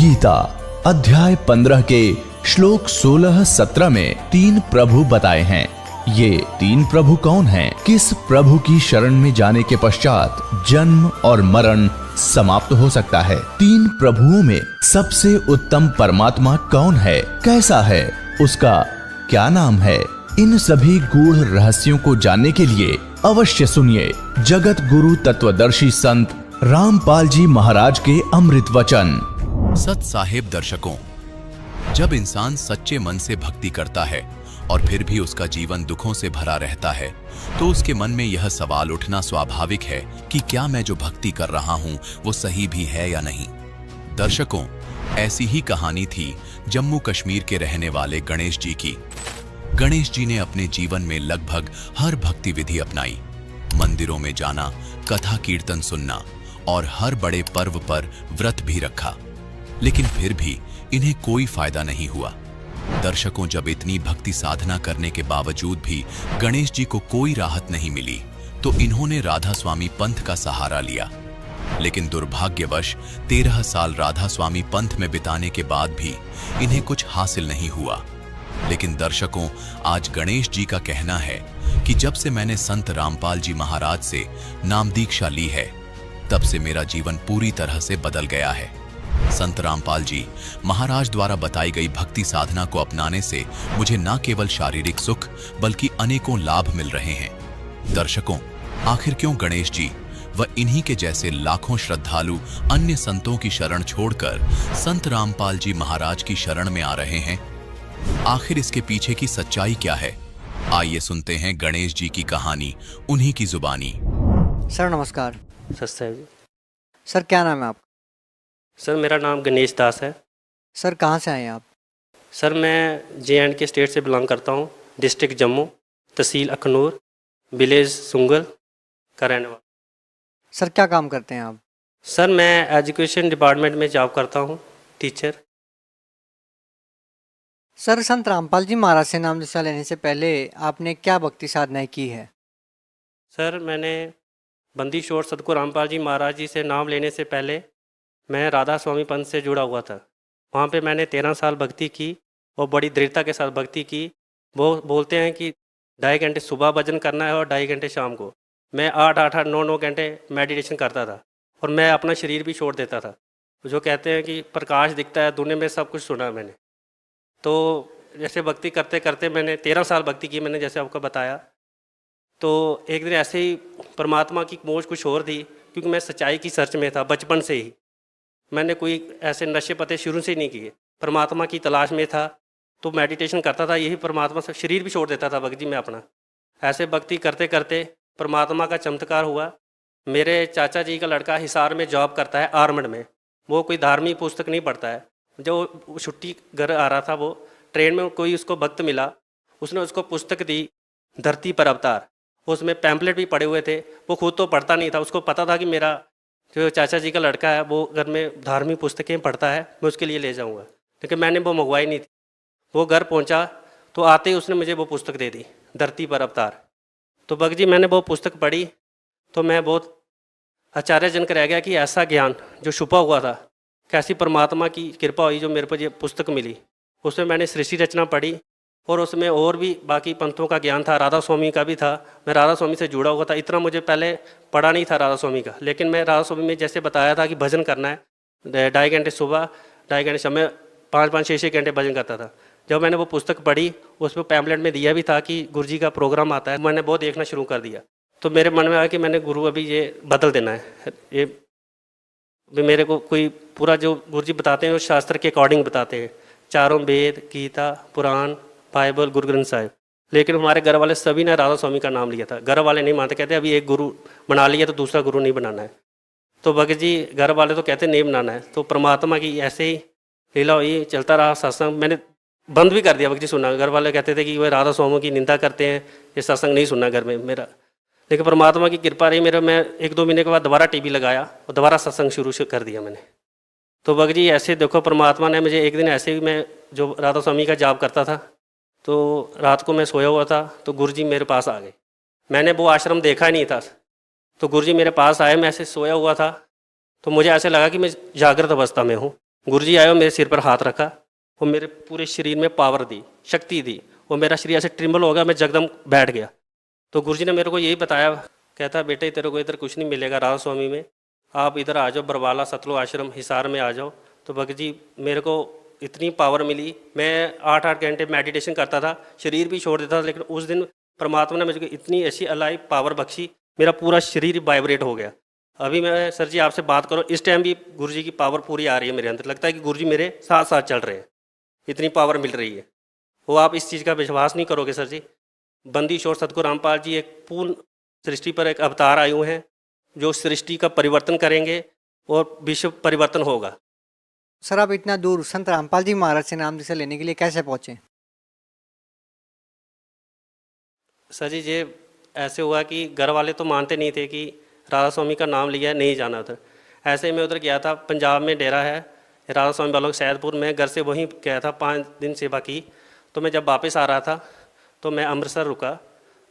गीता अध्याय 15 के श्लोक 16-17 में 3 प्रभु बताए हैं। ये 3 प्रभु कौन हैं? किस प्रभु की शरण में जाने के पश्चात जन्म और मरण समाप्त हो सकता है? 3 प्रभुओं में सबसे उत्तम परमात्मा कौन है? कैसा है? उसका क्या नाम है? इन सभी गूढ़ रहस्यों को जानने के लिए अवश्य सुनिए जगत गुरु तत्वदर्शी संत रामपाल जी महाराज के अमृत वचन। सत साहेब दर्शकों, जब इंसान सच्चे मन से भक्ति करता है और फिर भी उसका जीवन दुखों से भरा रहता है तो उसके मन में यह सवाल उठना स्वाभाविक है कि क्या मैं जो भक्ति कर रहा हूं वो सही भी है या नहीं। दर्शकों, ऐसी ही कहानी थी जम्मू कश्मीर के रहने वाले गणेश जी की। गणेश जी ने अपने जीवन में लगभग हर भक्ति विधि अपनाई। मंदिरों में जाना, कथा कीर्तन सुनना और हर बड़े पर्व पर व्रत भी रखा, लेकिन फिर भी इन्हें कोई फायदा नहीं हुआ। दर्शकों, जब इतनी भक्ति साधना करने के बावजूद भी गणेश जी को कोई राहत नहीं मिली तो इन्होंने राधा स्वामी पंथ का सहारा लिया। लेकिन दुर्भाग्यवश 13 साल राधा स्वामी पंथ में बिताने के बाद भी इन्हें कुछ हासिल नहीं हुआ। लेकिन दर्शकों, आज गणेश जी का कहना है कि जब से मैंने संत रामपाल जी महाराज से नाम दीक्षा ली है तब से मेरा जीवन पूरी तरह से बदल गया है। संत रामपाल जी महाराज द्वारा बताई गई भक्ति साधना को अपनाने से मुझे न केवल शारीरिक सुख बल्कि अनेकों लाभ मिल रहे हैं। दर्शकों, आखिर क्यों गणेश जी व इन्हीं के जैसे लाखों श्रद्धालु अन्य संतों की शरण छोड़कर संत रामपाल जी महाराज की शरण में आ रहे हैं? आखिर इसके पीछे की सच्चाई क्या है? आइए सुनते हैं गणेश जी की कहानी उन्हीं की जुबानी। सर नमस्कार। सर साहब जी। सर क्या नाम है आपका? सर मेरा नाम गणेश दास है। सर कहाँ से आए हैं आप? सर मैं JNK स्टेट से बिलोंग करता हूँ, डिस्ट्रिक्ट जम्मू, तहसील अखनूर, विलेज सुंगल का रहने वाला। सर क्या काम करते हैं आप? सर मैं एजुकेशन डिपार्टमेंट में जॉब करता हूँ, टीचर। सर संत रामपाल जी महाराज से नाम दीक्षा लेने से पहले आपने क्या भक्ति साधनाएं की है? सर मैंने बंदी शोर सतगुरु रामपाल जी महाराज जी से नाम लेने से पहले मैं राधा स्वामी पंथ से जुड़ा हुआ था। वहाँ पे मैंने 13 साल भक्ति की और बड़ी दृढ़ता के साथ भक्ति की। वो बोलते हैं कि 2.5 घंटे सुबह भजन करना है और 2.5 घंटे शाम को। मैं 8-8, 9-9 घंटे मेडिटेशन करता था और मैं अपना शरीर भी छोड़ देता था। जो कहते हैं कि प्रकाश दिखता है दुनिया में, सब कुछ सुना मैंने। तो जैसे भक्ति करते करते मैंने 13 साल भक्ति की, मैंने जैसे आपको बताया। तो एक दिन ऐसे ही परमात्मा की खोज कुछ और थी, क्योंकि मैं सच्चाई की सर्च में था बचपन से ही। मैंने कोई ऐसे नशे पते शुरू से नहीं किए, परमात्मा की तलाश में था तो मेडिटेशन करता था। यही परमात्मा से शरीर भी छोड़ देता था भक्ति में अपना। ऐसे भक्ति करते करते परमात्मा का चमत्कार हुआ। मेरे चाचा जी का लड़का हिसार में जॉब करता है, आर्मड में। वो कोई धार्मिक पुस्तक नहीं पढ़ता है। जो छुट्टी घर आ रहा था, वो ट्रेन में कोई उसको भक्त मिला, उसने उसको पुस्तक दी, धरती पर अवतार। उसमें पैम्पलेट भी पड़े हुए थे। वो खुद तो पढ़ता नहीं था, उसको पता था कि मेरा जो चाचा जी का लड़का है वो घर में धार्मिक पुस्तकें पढ़ता है, मैं उसके लिए ले जाऊंगा। लेकिन मैंने वो मंगवाई नहीं थी। वो घर पहुंचा तो आते ही उसने मुझे वो पुस्तक दे दी, धरती पर अवतार। तो भक्त जी मैंने वो पुस्तक पढ़ी तो मैं बहुत आश्चर्यजनक रह गया कि ऐसा ज्ञान जो छुपा हुआ था, कैसी परमात्मा की कृपा हुई जो मेरे को ये पुस्तक मिली। उसमें मैंने सृष्टि रचना पढ़ी और उसमें और भी बाकी पंथों का ज्ञान था, राधा स्वामी का भी था। मैं राधा स्वामी से जुड़ा हुआ था। इतना मुझे पहले पढ़ा नहीं था राधा स्वामी का, लेकिन मैं राधा स्वामी में जैसे बताया था कि भजन करना है, 2.5 घंटे सुबह, 2.5 घंटे शाम में, 5-5, 6-6 घंटे भजन करता था। जब मैंने वो पुस्तक पढ़ी, उसमें पैम्पलेट में दिया भी था कि गुरु जी का प्रोग्राम आता है। मैंने बहुत देखना शुरू कर दिया। तो मेरे मन में आया कि मैंने गुरु अभी ये बदल देना है। ये मेरे को कोई पूरा जो गुरु जी बताते हैं वो शास्त्र के अकॉर्डिंग बताते हैं, चारों वेद, गीता, पुराण, बाइबल, गुरु ग्रंथ साहिब। लेकिन हमारे घर वाले सभी ने राधा स्वामी का नाम लिया था। घर वाले नहीं मानते, कहते अभी एक गुरु बना लिया तो दूसरा गुरु नहीं बनाना है। तो भगत जी घर वाले तो कहते नहीं बनाना है। तो परमात्मा की ऐसे ही लीला हुई, चलता रहा सत्संग। मैंने बंद भी कर दिया भगत जी सुनना। घर वाले कहते थे कि वह राधा स्वामी की निंदा करते हैं, ये सत्संग नहीं सुनना घर में मेरा। लेकिन परमात्मा की कृपा रही मेरा। मैं 1-2 महीने के बाद दोबारा टीवी लगाया और दोबारा सत्संग शुरू कर दिया मैंने। तो भगत जी ऐसे देखो, परमात्मा ने मुझे एक दिन ऐसे ही, मैं जो राधा स्वामी का जाप करता था तो रात को मैं सोया हुआ था तो गुरु जी मेरे पास आ गए। मैंने वो आश्रम देखा ही नहीं था। तो गुरु जी मेरे पास आए, मैं ऐसे सोया हुआ था तो मुझे ऐसे लगा कि मैं जागृत अवस्था में हूँ। गुरु जी आए और मेरे सिर पर हाथ रखा और मेरे पूरे शरीर में पावर दी, शक्ति दी, और मेरा शरीर ऐसे ट्रिम्बल हो गया, मैं जगदम बैठ गया। तो गुरु जी ने मेरे को यही बताया, कहता बेटे तेरे को इधर कुछ नहीं मिलेगा राधा स्वामी में, आप इधर आ जाओ बरवाला सतलुज आश्रम हिसार में आ जाओ। तो भगत जी मेरे को इतनी पावर मिली, मैं 8-8 घंटे मेडिटेशन करता था, शरीर भी छोड़ देता था, लेकिन उस दिन परमात्मा ने मुझे इतनी ऐसी अलाइव पावर बख्शी, मेरा पूरा शरीर वाइब्रेट हो गया। अभी मैं सर जी आपसे बात करूं, इस टाइम भी गुरु जी की पावर पूरी आ रही है मेरे अंदर, लगता है कि गुरु जी मेरे साथ साथ चल रहे हैं, इतनी पावर मिल रही है। वो आप इस चीज़ का विश्वास नहीं करोगे सर जी। बंदी शोर सतगुरु रामपाल जी एक पूर्ण सृष्टि पर एक अवतार आए हुए हैं, जो सृष्टि का परिवर्तन करेंगे और विश्व परिवर्तन होगा। सर आप इतना दूर संत रामपाल जी महाराज से नाम दीक्षा लेने के लिए कैसे पहुँचे? सर जी ये ऐसे हुआ कि घर वाले तो मानते नहीं थे कि राधा स्वामी का नाम लिया है, नहीं जाना उधर। ऐसे ही मैं उधर गया था, पंजाब में डेरा है राधा स्वामी वालों सैदपुर में, घर से वहीं गया था, 5 दिन सेवा की। तो मैं जब वापस आ रहा था तो मैं अमृतसर रुका,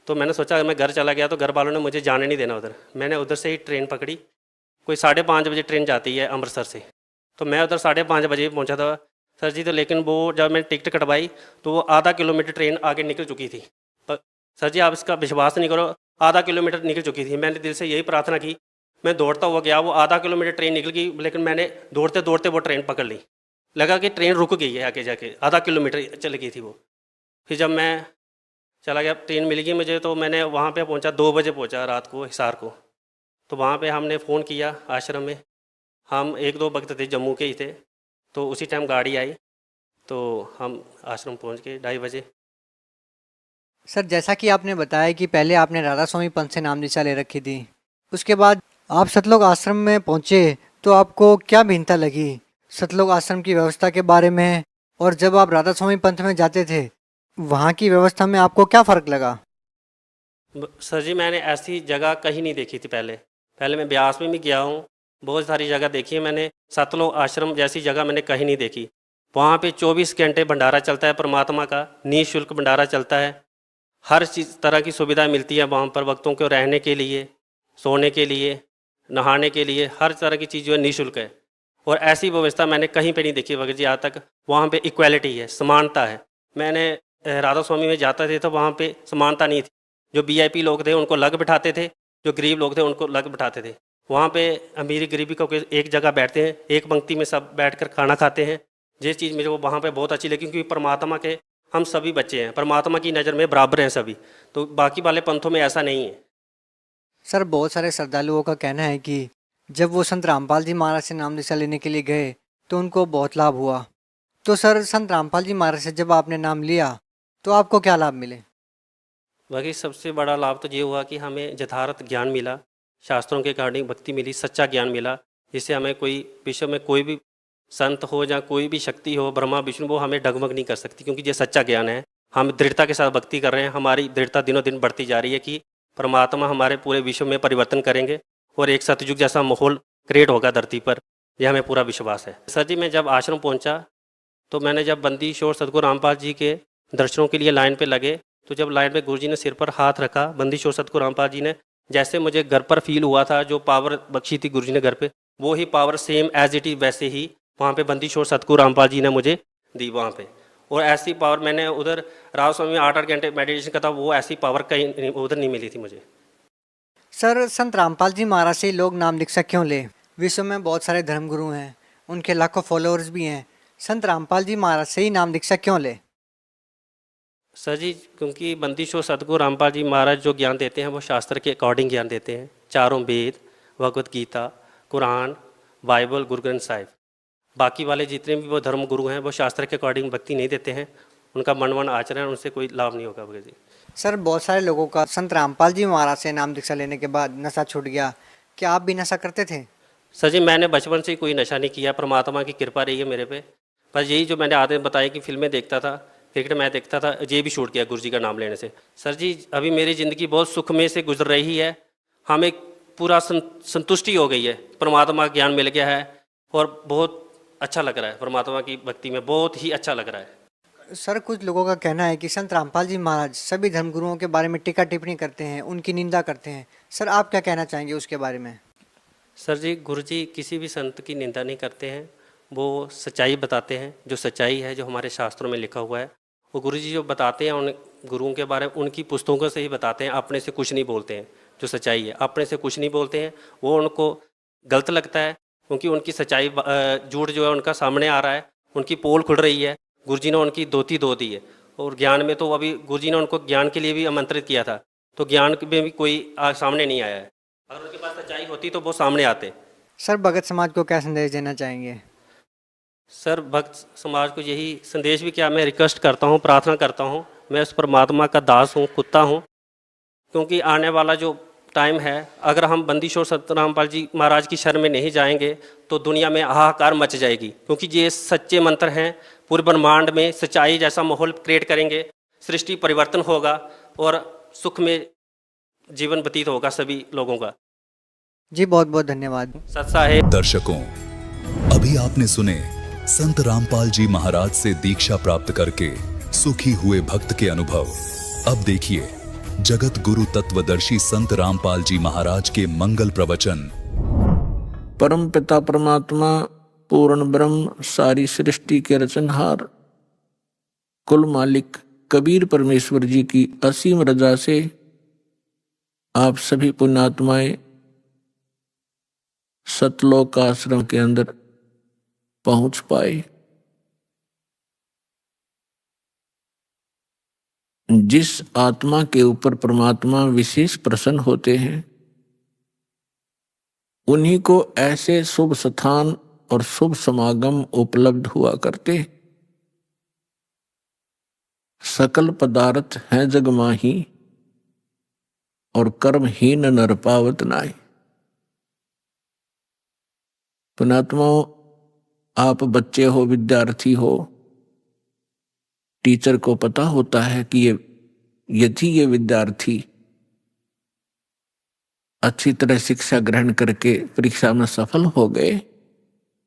तो मैंने सोचा मैं घर चला गया तो घर वालों ने मुझे जाने नहीं देना उधर। मैंने उधर से ही ट्रेन पकड़ी, कोई 5:30 बजे ट्रेन जाती है अमृतसर से, तो मैं उधर 5:30 बजे पहुंचा था सर जी। तो लेकिन वो जब मैंने टिकट कटवाई तो वो आधा किलोमीटर ट्रेन आगे निकल चुकी थी। पर सर जी आप इसका विश्वास नहीं करो, आधा किलोमीटर निकल चुकी थी। मैंने दिल से यही प्रार्थना की, मैं दौड़ता हुआ गया, वो आधा किलोमीटर ट्रेन निकल गई, लेकिन मैंने दौड़ते दौड़ते वो ट्रेन पकड़ ली। लगा कि ट्रेन रुक गई है, आगे जाके आधा किलोमीटर चली गई थी वो। फिर जब मैं चला गया, ट्रेन मिल गई मुझे, तो मैंने वहाँ पे पहुँचा, 2 बजे पहुँचा रात को हिसार को। तो वहाँ पे हमने फ़ोन किया आश्रम में, हम 1-2 भक्त थे जम्मू के ही थे, तो उसी टाइम गाड़ी आई तो हम आश्रम पहुँच गए 2:30 बजे। सर जैसा कि आपने बताया कि पहले आपने राधा स्वामी पंथ से नाम दीक्षा ले रखी थी, उसके बाद आप सतलोक आश्रम में पहुँचे, तो आपको क्या भिन्नता लगी सतलोक आश्रम की व्यवस्था के बारे में, और जब आप राधा स्वामी पंथ में जाते थे वहाँ की व्यवस्था में आपको क्या फ़र्क लगा? सर जी मैंने ऐसी जगह कहीं नहीं देखी थी पहले मैं ब्यास में भी गया हूँ, बहुत सारी जगह देखी है मैंने, सतलोक आश्रम जैसी जगह मैंने कहीं नहीं देखी। वहाँ पे 24 घंटे भंडारा चलता है परमात्मा का, निःशुल्क भंडारा चलता है, हर चीज़ तरह की सुविधा मिलती है वहाँ पर, वक्तों को रहने के लिए, सोने के लिए, नहाने के लिए, हर तरह की चीज़ जो है निःशुल्क है। और ऐसी व्यवस्था मैंने कहीं पे नहीं देखी वगैरह जी आज तक। वहाँ पे इक्वालिटी है, समानता है। मैंने राधा स्वामी में जाता थे तो वहाँ पे समानता नहीं थी, जो वीआईपी लोग थे उनको अलग बिठाते थे, जो गरीब लोग थे उनको अलग बिठाते थे। वहाँ पे अमीरी गरीबी को एक जगह बैठते हैं, एक पंक्ति में सब बैठकर खाना खाते हैं। ये चीज़ मुझे वो वहाँ पे बहुत अच्छी लगी, क्योंकि परमात्मा के हम सभी बच्चे हैं, परमात्मा की नज़र में बराबर हैं सभी, तो बाकी वाले पंथों में ऐसा नहीं है। सर बहुत सारे श्रद्धालुओं का कहना है कि जब वो संत रामपाल जी महाराज से नाम दीक्षा लेने के लिए गए तो उनको बहुत लाभ हुआ। तो सर संत रामपाल जी महाराज से जब आपने नाम लिया तो आपको क्या लाभ मिले? बाकी सबसे बड़ा लाभ तो ये हुआ कि हमें यथार्थ ज्ञान मिला, शास्त्रों के अकॉर्डिंग भक्ति मिली, सच्चा ज्ञान मिला, जिससे हमें कोई विश्व में कोई भी संत हो या कोई भी शक्ति हो, ब्रह्मा विष्णु, वो हमें डगमग नहीं कर सकती, क्योंकि ये सच्चा ज्ञान है। हम दृढ़ता के साथ भक्ति कर रहे हैं, हमारी दृढ़ता दिनों दिन बढ़ती जा रही है कि परमात्मा हमारे पूरे विश्व में परिवर्तन करेंगे और एक सतयुग जैसा माहौल क्रिएट होगा धरती पर, यह हमें पूरा विश्वास है। सर जी मैं जब आश्रम पहुंचा तो मैंने जब बंदी शोर सतगुरु रामपाल जी के दर्शनों के लिए लाइन पे लगे, तो जब लाइन पे गुरुजी ने सिर पर हाथ रखा, बंदी शोर सतगुरु रामपाल जी ने, जैसे मुझे घर पर फील हुआ था, जो पावर बख्शी थी गुरुजी ने घर पे, वो ही power same as it is वैसे ही वहाँ पे बंदी शोर सतगुरु रामपाल जी ने मुझे दी वहाँ पे। और ऐसी पावर मैंने उधर राधा स्वामी में 8-8 घंटे मेडिटेशन करता, वो ऐसी पावर कहीं उधर नहीं मिली थी मुझे। सर संत रामपाल जी महाराज से लोग नाम दीक्षा क्यों ले? विश्व में बहुत सारे धर्मगुरु हैं, उनके लाखों फॉलोअर्स भी हैं, संत रामपाल जी महाराज से ही नाम दीक्षा क्यों ले? सर जी क्योंकि बंदी शोर सतगुरु रामपाल जी महाराज जो ज्ञान देते हैं वो शास्त्र के अकॉर्डिंग ज्ञान देते हैं। चारों वेद, भगवत गीता, कुरान, बाइबल, गुरु ग्रंथ साहिब, बाकी वाले जितने भी वो धर्म गुरु हैं वो शास्त्र के अकॉर्डिंग भक्ति नहीं देते हैं, उनका मनवन आचरण, उनसे कोई लाभ नहीं होगा भगत जी। सर बहुत सारे लोगों का संत रामपाल जी महाराज से नाम दीक्षा लेने के बाद नशा छूट गया, क्या आप भी नशा करते थे? सर जी मैंने बचपन से कोई नशा नहीं किया, परमात्मा की कृपा रही है मेरे पे। बस यही जो मैंने आदत बताई कि फिल्में देखता था, क्रिकेट मैच देखता था, ये भी छूट गया गुरु जी का नाम लेने से। सर जी अभी मेरी ज़िंदगी बहुत सुखमय से गुजर रही है, हमें पूरा संतुष्टि हो गई है, परमात्मा का ज्ञान मिल गया है और बहुत अच्छा लग रहा है, परमात्मा की भक्ति में बहुत ही अच्छा लग रहा है। सर कुछ लोगों का कहना है कि संत रामपाल जी महाराज सभी धर्मगुरुओं के बारे में टीका टिप्पणी करते हैं, उनकी निंदा करते हैं, सर आप क्या कहना चाहेंगे उसके बारे में? सर जी गुरु जी किसी भी संत की निंदा नहीं करते हैं, वो सच्चाई बताते हैं, जो सच्चाई है, जो हमारे शास्त्रों में लिखा हुआ है। वो गुरुजी जो बताते हैं, उन गुरुओं के बारे में उनकी पुस्तकों से ही बताते हैं, अपने से कुछ नहीं बोलते हैं। जो सच्चाई है, अपने से कुछ नहीं बोलते हैं। वो उनको गलत लगता है, क्योंकि उनकी सच्चाई झूठ जो है उनका सामने आ रहा है, उनकी पोल खुल रही है। गुरुजी ने उनकी धोती धो दी है। और ज्ञान में तो अभी गुरुजी ने उनको ज्ञान के लिए भी आमंत्रित किया था, तो ज्ञान में भी कोई सामने नहीं आया है। अगर उनके पास सच्चाई होती तो वो सामने आते। सर भगत समाज को क्या संदेश देना चाहेंगे? सर भक्त समाज को यही संदेश भी क्या, मैं रिक्वेस्ट करता हूँ, प्रार्थना करता हूँ, मैं उस परमात्मा का दास हूँ, कुत्ता हूँ। क्योंकि आने वाला जो टाइम है, अगर हम बंदी छोड़ सतरामपाल जी महाराज की शरण में नहीं जाएंगे तो दुनिया में हाहाकार मच जाएगी। क्योंकि ये सच्चे मंत्र हैं, पूरे ब्रह्मांड में सच्चाई जैसा माहौल क्रिएट करेंगे, सृष्टि परिवर्तन होगा और सुख में जीवन व्यतीत होगा सभी लोगों का। जी बहुत बहुत धन्यवाद। सत्सा है। दर्शकों, अभी आपने सुने संत रामपाल जी महाराज से दीक्षा प्राप्त करके सुखी हुए भक्त के अनुभव। अब देखिए जगत गुरु तत्वदर्शी संत रामपाल जी महाराज के मंगल प्रवचन। परम पिता परमात्मा पूर्ण ब्रह्म सारी सृष्टि के रचनहार कुल मालिक कबीर परमेश्वर जी की असीम रजा से आप सभी पुण्यात्माएं सतलोक आश्रम के अंदर पहुंच पाए। जिस आत्मा के ऊपर परमात्मा विशेष प्रसन्न होते हैं, उन्हीं को ऐसे शुभ स्थान और शुभ समागम उपलब्ध हुआ करते। सकल पदार्थ हैं जग माही और कर्महीन नर पावत नाई। पुण्यात्माओं, आप बच्चे हो, विद्यार्थी हो, टीचर को पता होता है कि यदि ये विद्यार्थी अच्छी तरह शिक्षा ग्रहण करके परीक्षा में सफल हो गए,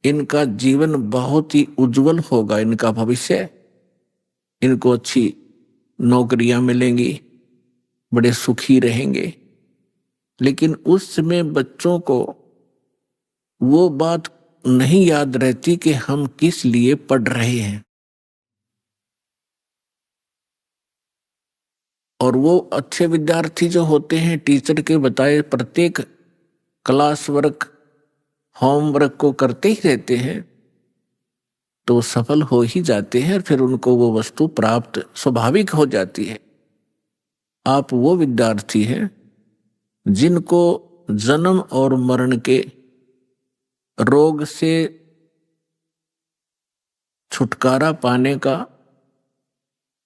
इनका जीवन बहुत ही उज्जवल होगा, इनका भविष्य, इनको अच्छी नौकरियां मिलेंगी, बड़े सुखी रहेंगे। लेकिन उस समय बच्चों को वो बात नहीं याद रहती कि हम किस लिए पढ़ रहे हैं। और वो अच्छे विद्यार्थी जो होते हैं, टीचर के बताए प्रत्येक क्लास वर्क, होमवर्क को करते ही रहते हैं, तो सफल हो ही जाते हैं, फिर उनको वो वस्तु प्राप्त स्वाभाविक हो जाती है। आप वो विद्यार्थी हैं जिनको जन्म और मरण के रोग से छुटकारा पाने का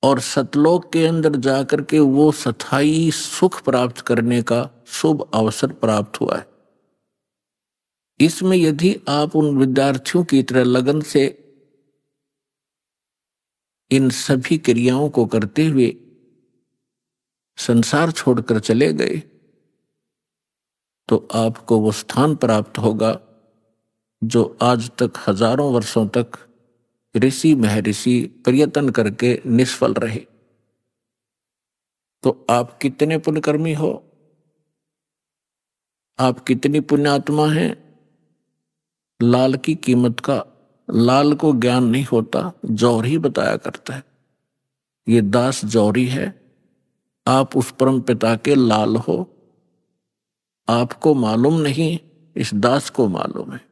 और सतलोक के अंदर जाकर के वो स्थायी सुख प्राप्त करने का शुभ अवसर प्राप्त हुआ है। इसमें यदि आप उन विद्यार्थियों की तरह लगन से इन सभी क्रियाओं को करते हुए संसार छोड़कर चले गए, तो आपको वो स्थान प्राप्त होगा जो आज तक हजारों वर्षों तक ऋषि महर्षि प्रयत्न करके निष्फल रहे। तो आप कितने पुण्यकर्मी हो, आप कितनी पुण्यात्मा हैं। लाल की कीमत का लाल को ज्ञान नहीं होता, जौहरी बताया करता है। ये दास जौहरी है, आप उस परम पिता के लाल हो। आपको मालूम नहीं, इस दास को मालूम है।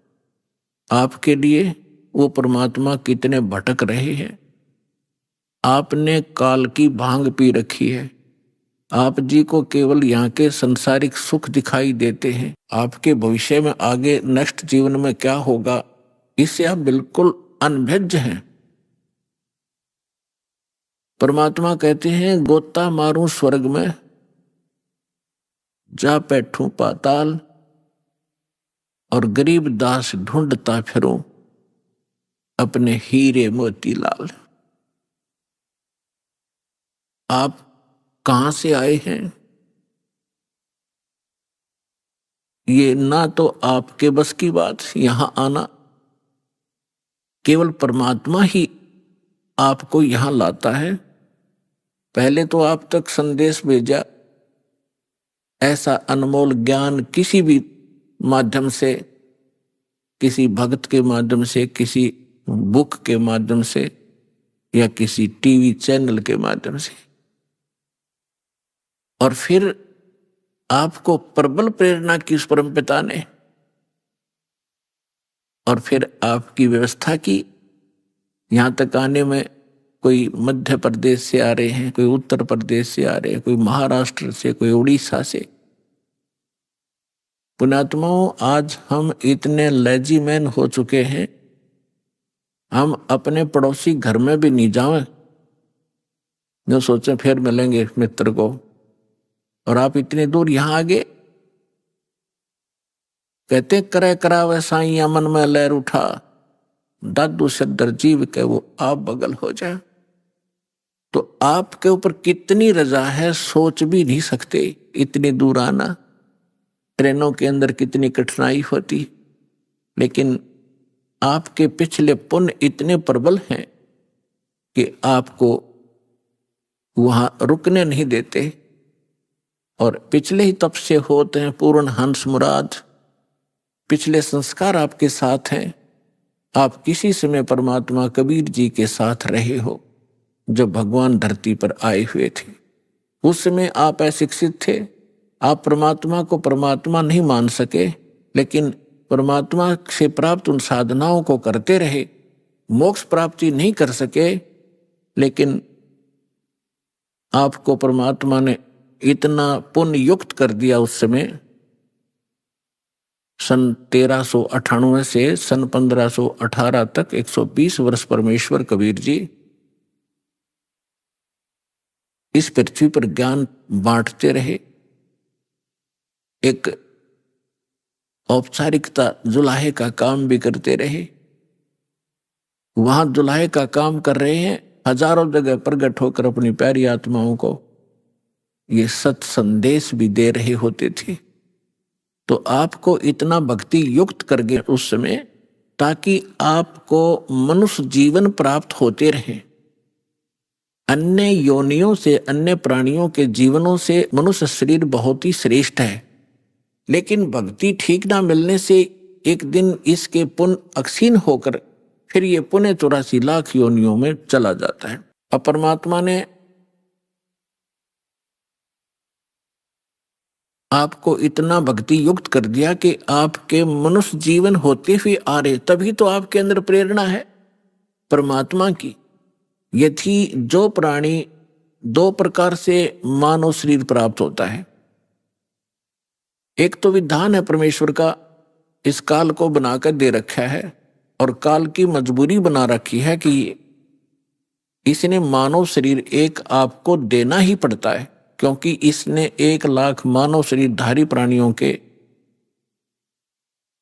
आपके लिए वो परमात्मा कितने भटक रहे हैं। आपने काल की भांग पी रखी है, आप जी को केवल यहाँ के संसारिक सुख दिखाई देते हैं। आपके भविष्य में आगे नेक्स्ट जीवन में क्या होगा, इससे आप बिल्कुल अनभिज्ञ हैं। परमात्मा कहते हैं, गोता मारूं स्वर्ग में, जा बैठूं पाताल, और गरीब दास ढूंढता फिरूं अपने हीरे मोती लाल। आप कहां से आए हैं, ये ना तो आपके बस की बात यहां आना, केवल परमात्मा ही आपको यहां लाता है। पहले तो आप तक संदेश भेजा, ऐसा अनमोल ज्ञान किसी भी माध्यम से किसी भक्त के माध्यम से, किसी बुक के माध्यम से, या किसी टीवी चैनल के माध्यम से। और फिर आपको प्रबल प्रेरणा की उस परमपिता ने, और फिर आपकी व्यवस्था की। यहां तक आने में कोई मध्य प्रदेश से आ रहे हैं, कोई उत्तर प्रदेश से आ रहे हैं, कोई महाराष्ट्र से, कोई उड़ीसा से। पुण्यात्माओं, आज हम इतने लेजीमैन हो चुके हैं, हम अपने पड़ोसी घर में भी नहीं जाएं, जो सोचे फिर मिलेंगे मित्र को, और आप इतने दूर यहां आ गए। कहते करे करावे साईं मन में लहर उठा, दादू सदर जीव के वो आप बगल हो जाए। तो आपके ऊपर कितनी रजा है सोच भी नहीं सकते। इतनी दूर आना, ट्रेनों के अंदर कितनी कठिनाई होती, लेकिन आपके पिछले पुण्य इतने प्रबल हैं कि आपको वहां रुकने नहीं देते। और पिछले ही तप से होते हैं पूर्ण हंस मुराद, पिछले संस्कार आपके साथ हैं। आप किसी समय परमात्मा कबीर जी के साथ रहे हो जब भगवान धरती पर आए हुए थे। उस समय आप अशिक्षित थे, आप परमात्मा को परमात्मा नहीं मान सके, लेकिन परमात्मा से प्राप्त उन साधनाओं को करते रहे, मोक्ष प्राप्ति नहीं कर सके, लेकिन आपको परमात्मा ने इतना पुण्य युक्त कर दिया उस समय। सन 1398 से सन 1518 तक 120 वर्ष परमेश्वर कबीर जी इस पृथ्वी पर ज्ञान बांटते रहे। एक औपचारिकता जुलाहे का काम भी करते रहे। वहां जुलाहे का काम कर रहे हैं, हजारों जगह प्रकट होकर अपनी प्यारी आत्माओं को ये सत संदेश भी दे रहे होते थे। तो आपको इतना भक्ति युक्त कर गए उस समय, ताकि आपको मनुष्य जीवन प्राप्त होते रहे। अन्य योनियों से, अन्य प्राणियों के जीवनों से मनुष्य शरीर बहुत ही श्रेष्ठ है, लेकिन भक्ति ठीक ना मिलने से एक दिन इसके पुण्य अक्षीण होकर फिर ये पुण्य 84 लाख योनियों में चला जाता है। अब परमात्मा ने आपको इतना भक्ति युक्त कर दिया कि आपके मनुष्य जीवन होते हुए आ रहे, तभी तो आपके अंदर प्रेरणा है परमात्मा की। यदि जो प्राणी 2 प्रकार से मानव शरीर प्राप्त होता है, एक तो विधान है परमेश्वर का, इस काल को बनाकर दे रखा है, और काल की मजबूरी बना रखी है कि इसने मानव शरीर एक आपको देना ही पड़ता है, क्योंकि इसने 1 लाख मानव शरीरधारी प्राणियों के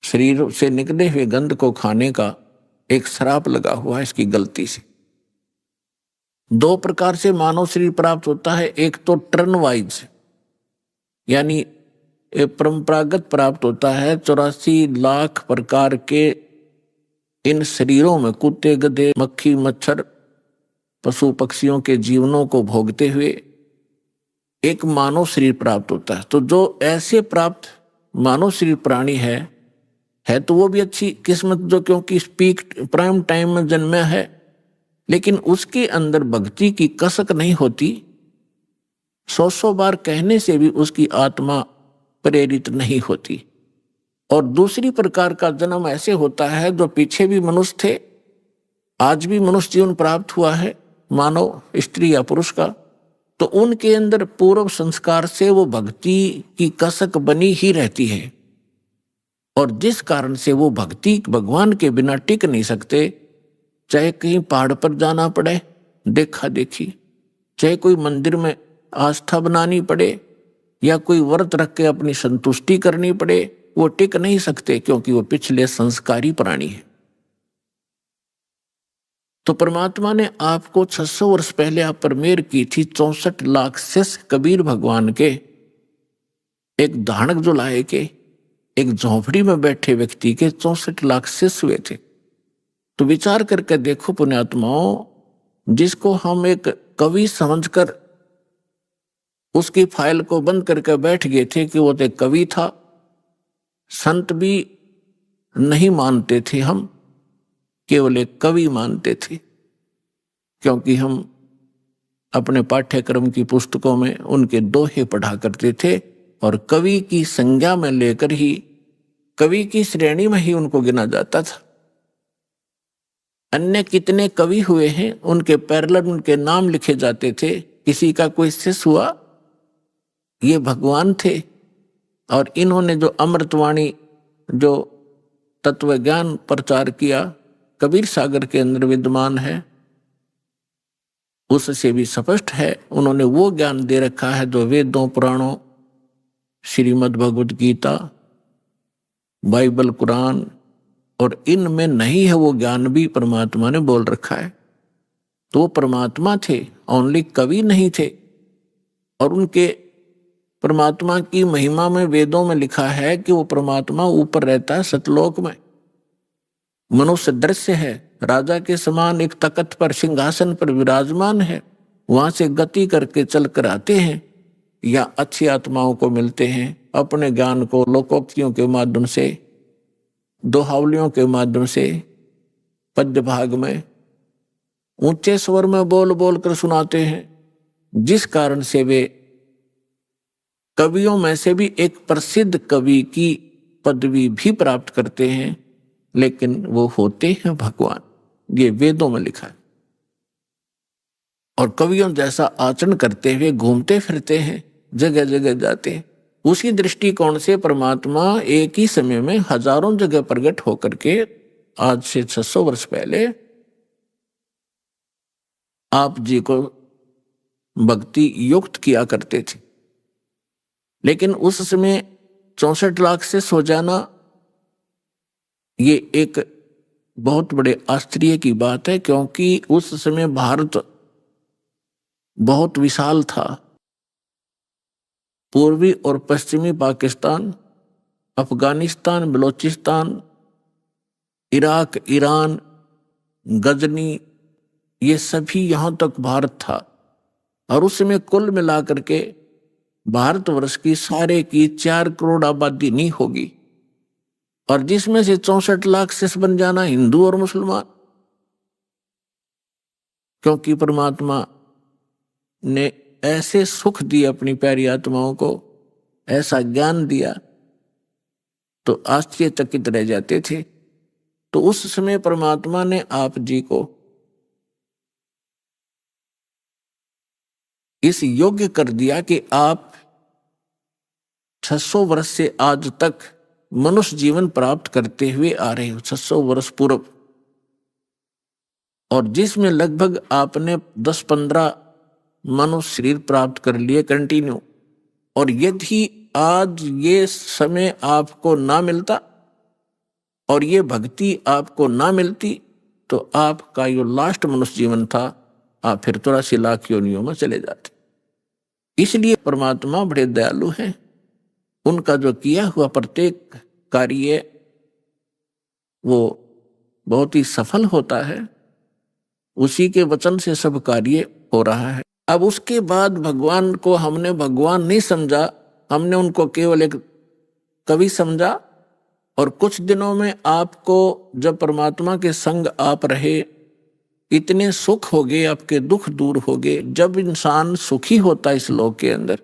शरीर से निकले हुए गंध को खाने का एक श्राप लगा हुआ है इसकी गलती से। 2 प्रकार से मानव शरीर प्राप्त होता है, एक तो टर्न वाइज यानी परंपरागत प्राप्त होता है। 84 लाख प्रकार के इन शरीरों में कुत्ते, गधे, मक्खी, मच्छर, पशु पक्षियों के जीवनों को भोगते हुए एक मानव शरीर प्राप्त होता है। तो जो ऐसे प्राप्त मानव शरीर प्राणी है तो वो भी अच्छी किस्मत, जो क्योंकि पीक प्राइम टाइम में जन्मा है, लेकिन उसके अंदर भक्ति की कसक नहीं होती। 100 बार कहने से भी उसकी आत्मा प्रेरित नहीं होती। और दूसरी प्रकार का जन्म ऐसे होता है जो पीछे भी मनुष्य थे, आज भी मनुष्य जीवन प्राप्त हुआ है, मानव स्त्री या पुरुष का, तो उनके अंदर पूर्व संस्कार से वो भक्ति की कसक बनी ही रहती है, और जिस कारण से वो भक्ति भगवान के बिना टिक नहीं सकते। चाहे कहीं पहाड़ पर जाना पड़े देखा देखी, चाहे कोई मंदिर में आस्था बनानी पड़े, या कोई व्रत रख के अपनी संतुष्टि करनी पड़े, वो टिक नहीं सकते, क्योंकि वो पिछले संस्कारी प्राणी है। तो परमात्मा ने आपको 600 वर्ष पहले आप पर मेहर की थी। 64 लाख शिष्य कबीर भगवान के, एक धानक जुलाहे के, एक झोंपड़ी में बैठे व्यक्ति के 64 लाख शिष्य हुए थे। तो विचार करके देखो पुण्यात्माओं, जिसको हम एक कवि समझकर उसकी फाइल को बंद करके बैठ गए थे कि वो तो एक कवि था, संत भी नहीं मानते थे, हम केवल एक कवि मानते थे, क्योंकि हम अपने पाठ्यक्रम की पुस्तकों में उनके दोहे पढ़ा करते थे और कवि की संज्ञा में लेकर ही, कवि की श्रेणी में ही उनको गिना जाता था। अन्य कितने कवि हुए हैं, उनके पैरेलल उनके नाम लिखे जाते थे, किसी का कोई शिष्य हुआ, ये भगवान थे। और इन्होंने जो अमृतवाणी, जो तत्व ज्ञान प्रचार किया, कबीर सागर के अंदर विद्यमान है, उससे भी स्पष्ट है उन्होंने वो ज्ञान दे रखा है जो वेदों, पुराणों, श्रीमद् भगवद गीता, बाइबल, कुरान और इनमें नहीं है, वो ज्ञान भी परमात्मा ने बोल रखा है। तो वो परमात्मा थे, ओनली कवि नहीं थे। और उनके परमात्मा की महिमा में वेदों में लिखा है कि वो परमात्मा ऊपर रहता है सतलोक में, मनुष्य दृश्य है, राजा के समान एक तख्त पर, सिंहासन पर विराजमान है, वहां से गति करके चल कर आते हैं या अच्छी आत्माओं को मिलते हैं, अपने ज्ञान को लोकोक्तियों के माध्यम से, दोहावलियों के माध्यम से, पद्य भाग में ऊंचे स्वर में बोल बोल कर सुनाते हैं, जिस कारण से वे कवियों में से भी एक प्रसिद्ध कवि की पदवी भी प्राप्त करते हैं, लेकिन वो होते हैं भगवान। ये वेदों में लिखा है। और कवियों जैसा आचरण करते हुए घूमते फिरते हैं, जगह जगह जाते हैं। उसी दृष्टिकोण से परमात्मा एक ही समय में हजारों जगह प्रकट होकर के आज से 600 वर्ष पहले आप जी को भक्ति युक्त किया करते थे। लेकिन उस समय 64 लाख से सो जाना, ये एक बहुत बड़े आश्चर्य की बात है, क्योंकि उस समय भारत बहुत विशाल था। पूर्वी और पश्चिमी पाकिस्तान, अफगानिस्तान, बलोचिस्तान, इराक, ईरान, गजनी, ये सभी यहाँ तक भारत था। और उस समय कुल मिलाकर के भारतवर्ष की सारे की 4 करोड़ आबादी नहीं होगी, और जिसमें से 64 लाख शिष्य बन जाना हिंदू और मुसलमान, क्योंकि परमात्मा ने ऐसे सुख दिए अपनी प्यारी आत्माओं को, ऐसा ज्ञान दिया, तो आश्चर्यचकित रह जाते थे। तो उस समय परमात्मा ने आप जी को इस योग्य कर दिया कि आप 600 वर्ष से आज तक मनुष्य जीवन प्राप्त करते हुए आ रहे हो, 600 वर्ष पूर्व, और जिसमें लगभग आपने 10-15 मनुष्य शरीर प्राप्त कर लिए कंटिन्यू। और यदि आज ये समय आपको ना मिलता और ये भक्ति आपको ना मिलती, तो आपका जो लास्ट मनुष्य जीवन था, आप फिर 83 लाख योनियों में चले जाते। इसलिए परमात्मा बड़े दयालु हैं। उनका जो किया हुआ प्रत्येक कार्य वो बहुत ही सफल होता है, उसी के वचन से सब कार्य हो रहा है। अब उसके बाद भगवान को हमने भगवान नहीं समझा, हमने उनको केवल एक कवि समझा। और कुछ दिनों में आपको जब परमात्मा के संग आप रहे, इतने सुख हो गए, आपके दुख दूर हो गए। जब इंसान सुखी होता है इस लोक के अंदर,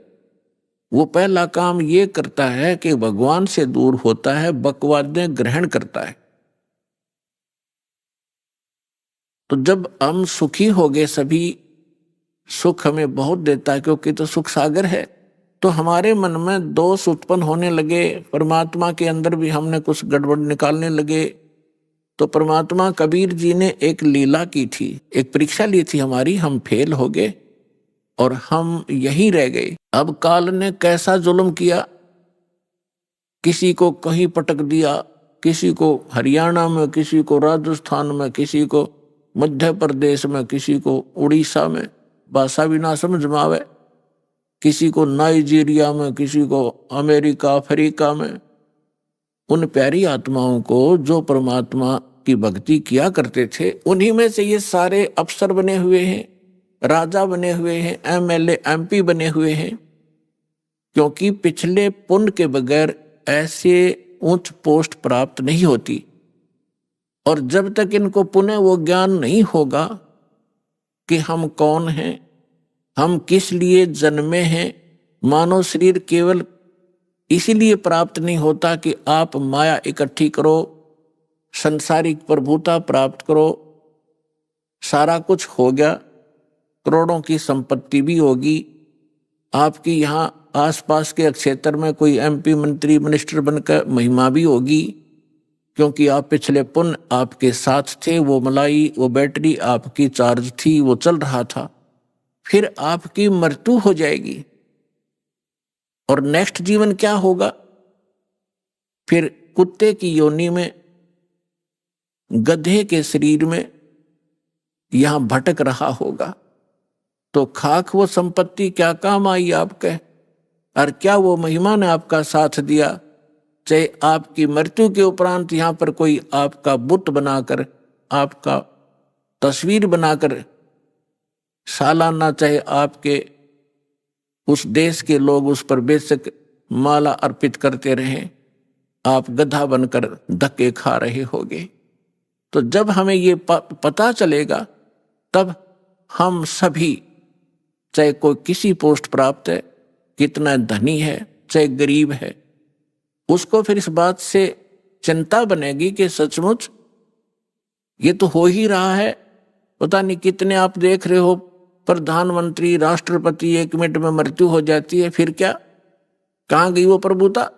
वो पहला काम ये करता है कि भगवान से दूर होता है, बकवादें ग्रहण करता है। तो जब हम सुखी हो गए, सभी सुख हमें बहुत देता है, क्योंकि तो सुख सागर है, तो हमारे मन में दोष उत्पन्न होने लगे। परमात्मा के अंदर भी हमने कुछ गड़बड़ निकालने लगे। तो परमात्मा कबीर जी ने एक लीला की थी, एक परीक्षा ली थी हमारी, हम फेल हो गए और हम यहीं रह गए। अब काल ने कैसा जुल्म किया, किसी को कहीं पटक दिया, किसी को हरियाणा में, किसी को राजस्थान में, किसी को मध्य प्रदेश में, किसी को उड़ीसा में, भाषा भी ना समझ में आवे, किसी को नाइजीरिया में, किसी को अमेरिका, अफ्रीका में। उन प्यारी आत्माओं को जो परमात्मा की भक्ति किया करते थे, उन्हीं में से ये सारे अफसर बने हुए हैं, राजा बने हुए हैं, MLA MP बने हुए हैं। क्योंकि पिछले पुण्य के बगैर ऐसे उच्च पोस्ट प्राप्त नहीं होती। और जब तक इनको पुनः वो ज्ञान नहीं होगा कि हम कौन हैं, हम किस लिए जन्मे हैं, मानव शरीर केवल इसीलिए प्राप्त नहीं होता कि आप माया इकट्ठी करो, संसारिक प्रभुता प्राप्त करो, सारा कुछ हो गया, करोड़ों की संपत्ति भी होगी, आपकी यहाँ आसपास के क्षेत्र में कोई एमपी मंत्री मिनिस्टर बनकर महिमा भी होगी, क्योंकि आप पिछले पुण्य आपके साथ थे, वो मलाई वो बैटरी आपकी चार्ज थी, वो चल रहा था। फिर आपकी मृत्यु हो जाएगी और नेक्स्ट जीवन क्या होगा? फिर कुत्ते की योनि में, गधे के शरीर में यहां भटक रहा होगा। तो खाक वो संपत्ति क्या काम आई आपके? और क्या वो महिमा ने आपका साथ दिया? चाहे आपकी मृत्यु के उपरांत यहां पर कोई आपका बुत बनाकर, आपका तस्वीर बनाकर सालाना चाहे आपके उस देश के लोग उस पर बेशक माला अर्पित करते रहें, आप गधा बनकर धक्के खा रहे होगे। तो जब हमें ये पता चलेगा, तब हम सभी, चाहे कोई किसी पोस्ट प्राप्त है, कितना धनी है, चाहे गरीब है, उसको फिर इस बात से चिंता बनेगी कि सचमुच ये तो हो ही रहा है। पता नहीं कितने आप देख रहे हो प्रधानमंत्री, राष्ट्रपति, 1 मिनट में मृत्यु हो जाती है। फिर क्या, कहाँ गई वो प्रभुता?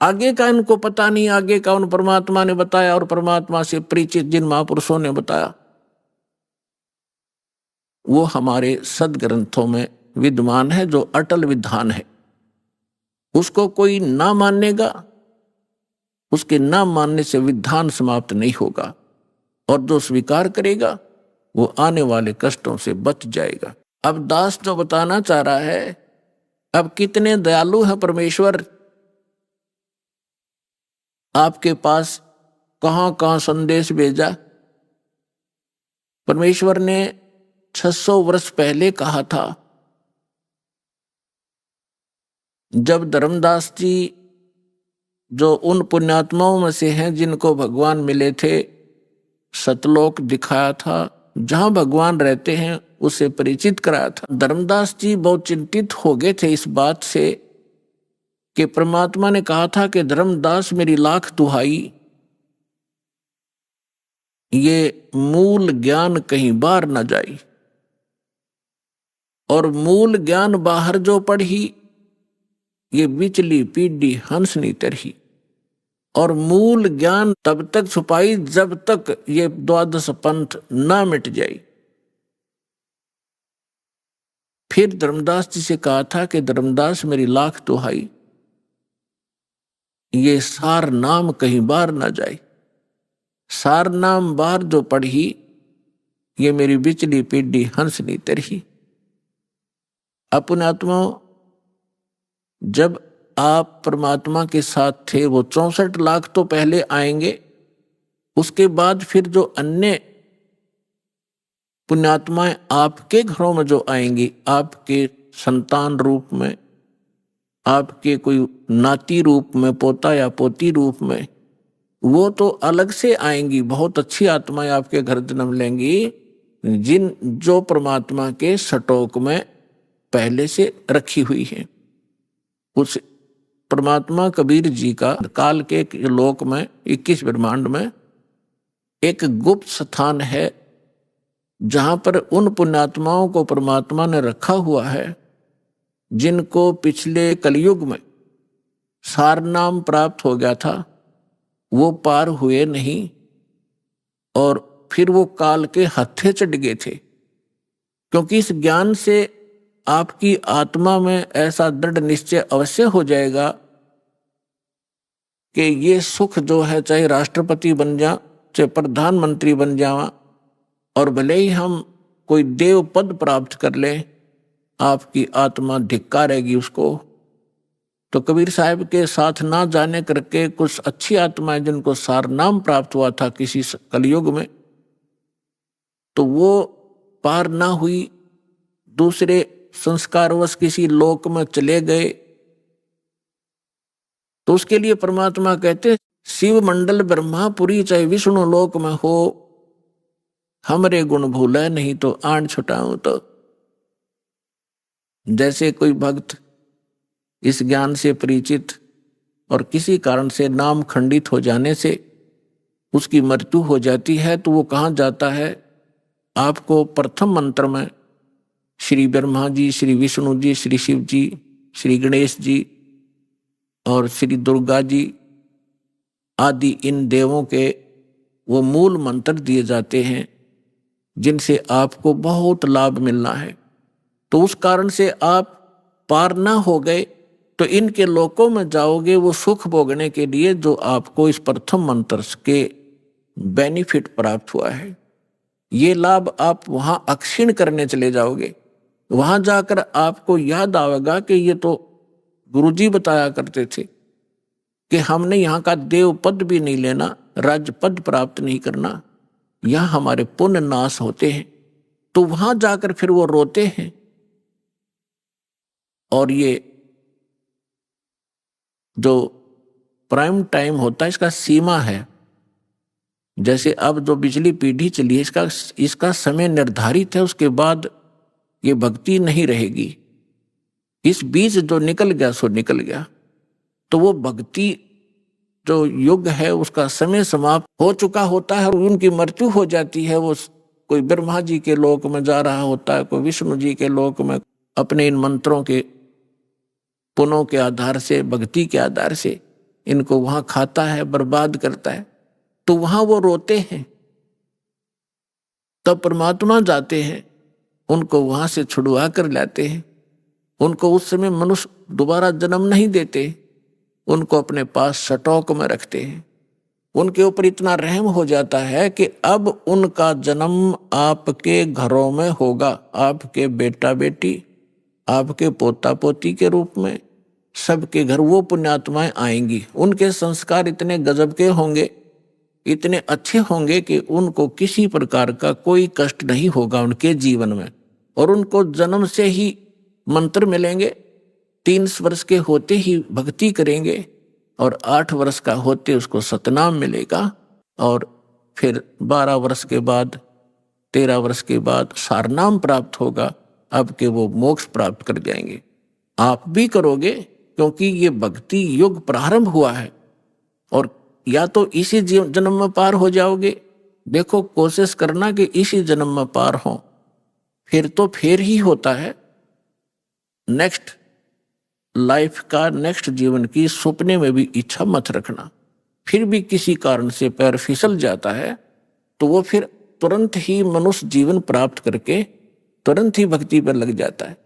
आगे का इनको पता नहीं, आगे का उन परमात्मा ने बताया और परमात्मा से परिचित जिन महापुरुषों ने बताया वो हमारे सदग्रंथों में विद्यमान है, जो अटल विधान है। उसको कोई ना मानेगा, उसके ना मानने से विधान समाप्त नहीं होगा, और जो स्वीकार करेगा वो आने वाले कष्टों से बच जाएगा। अब दास जो बताना चाह रहा है, अब कितने दयालु है परमेश्वर, आपके पास कहां कहां संदेश भेजा। परमेश्वर ने 600 वर्ष पहले कहा था, जब धर्मदास जी जो उन पुण्यात्माओं में से हैं जिनको भगवान मिले थे, सतलोक दिखाया था, जहां भगवान रहते हैं उसे परिचित कराया था। धर्मदास जी बहुत चिंतित हो गए थे इस बात से कि परमात्मा ने कहा था कि धर्मदास मेरी लाख दुहाई, ये मूल ज्ञान कहीं बाहर न जाई, और मूल ज्ञान बाहर जो पढ़ी ये बिचली पीढ़ी हंसनी तरही, और मूल ज्ञान तब तक छुपाई जब तक ये 12 पंथ ना मिट जाए। फिर धर्मदास जी से कहा था कि धर्मदास मेरी लाख दुहाई, ये सार नाम कहीं बाहर ना जाए, सार नाम बाहर जो पढ़ी ये मेरी बिचली पीढ़ी हंसनी तरही। अपने आत्मा, जब आप परमात्मा के साथ थे, वो 64 लाख तो पहले आएंगे, उसके बाद फिर जो अन्य पुण्यात्माएं आपके घरों में जो आएंगी, आपके संतान रूप में, आपके कोई नाती रूप में, पोता या पोती रूप में, वो तो अलग से आएंगी। बहुत अच्छी आत्माएं आपके घर जन्म लेंगी, जिन जो परमात्मा के सटोक में पहले से रखी हुई है। उस परमात्मा कबीर जी का काल के लोक में 21 ब्रह्मांड में एक गुप्त स्थान है, जहां पर उन पुण्यात्माओं को परमात्मा ने रखा हुआ है जिनको पिछले कलयुग में सार नाम प्राप्त हो गया था, वो पार हुए नहीं और फिर वो काल के हत्थे चढ़ गए थे। क्योंकि इस ज्ञान से आपकी आत्मा में ऐसा दृढ़ निश्चय अवश्य हो जाएगा कि ये सुख जो है, चाहे राष्ट्रपति बन जा, चाहे प्रधानमंत्री बन जावा, और भले ही हम कोई देव पद प्राप्त कर लें, आपकी आत्मा धिक्कारेगी उसको। तो कबीर साहब के साथ ना जाने करके कुछ अच्छी आत्माएं जिनको सार नाम प्राप्त हुआ था किसी कलयुग में, तो वो पार ना हुई, दूसरे संस्कारवश किसी लोक में चले गए। तो उसके लिए परमात्मा कहते शिव मंडल ब्रह्मापुरी चाहे विष्णु लोक में हो, हमरे गुण भूले नहीं तो आन छुटाऊं तो। जैसे कोई भक्त इस ज्ञान से परिचित और किसी कारण से नाम खंडित हो जाने से उसकी मृत्यु हो जाती है, तो वो कहाँ जाता है? आपको प्रथम मंत्र में श्री ब्रह्मा जी, श्री विष्णु जी, श्री शिव जी, श्री गणेश जी और श्री दुर्गा जी आदि इन देवों के वो मूल मंत्र दिए जाते हैं जिनसे आपको बहुत लाभ मिलना है। तो उस कारण से आप पार ना हो गए तो इनके लोकों में जाओगे वो सुख भोगने के लिए जो आपको इस प्रथम मंत्र के बेनिफिट प्राप्त हुआ है। ये लाभ आप वहां अक्षीण करने चले जाओगे। वहां जाकर आपको याद आएगा कि ये तो गुरुजी बताया करते थे कि हमने यहाँ का देव पद भी नहीं लेना, राज्य पद प्राप्त नहीं करना, यहाँ हमारे पुण्य नाश होते हैं। तो वहां जाकर फिर वो रोते हैं। और ये जो प्राइम टाइम होता है इसका सीमा है। जैसे अब जो पिछली पीढ़ी चली है इसका समय निर्धारित है, उसके बाद ये भक्ति नहीं रहेगी। इस बीच जो निकल गया सो निकल गया। तो वो भक्ति जो युग है उसका समय समाप्त हो चुका होता है और उनकी मृत्यु हो जाती है। वो कोई ब्रह्मा जी के लोक में जा रहा होता है, कोई विष्णु जी के लोक में अपने इन मंत्रों के पुनों के आधार से, भक्ति के आधार से इनको वहां खाता है, बर्बाद करता है। तो वहां वो रोते हैं। तब परमात्मा जाते हैं, उनको वहां से छुड़वा कर लाते हैं। उनको उस समय मनुष्य दोबारा जन्म नहीं देते, उनको अपने पास सटोक में रखते हैं। उनके ऊपर इतना रहम हो जाता है कि अब उनका जन्म आपके घरों में होगा, आपके बेटा बेटी, आपके पोता पोती के रूप में सबके घर वो पुण्यात्माएं आएंगी। उनके संस्कार इतने गजब के होंगे, इतने अच्छे होंगे कि उनको किसी प्रकार का कोई कष्ट नहीं होगा उनके जीवन में। और उनको जन्म से ही मंत्र मिलेंगे, 3 वर्ष के होते ही भक्ति करेंगे और 8 वर्ष का होते उसको सतनाम मिलेगा। और फिर 12 वर्ष के बाद, 13 वर्ष के बाद सारनाम प्राप्त होगा। अब के वो मोक्ष प्राप्त कर जाएंगे। आप भी करोगे क्योंकि ये भक्ति युग प्रारंभ हुआ है। और या तो इसी जन्म में पार हो जाओगे, देखो कोशिश करना कि इसी जन्म में पार हो, फिर तो फिर ही होता है। नेक्स्ट लाइफ का, नेक्स्ट जीवन की सपने में भी इच्छा मत रखना। फिर भी किसी कारण से पैर फिसल जाता है तो वो फिर तुरंत ही मनुष्य जीवन प्राप्त करके तुरंत ही भक्ति पर लग जाता है।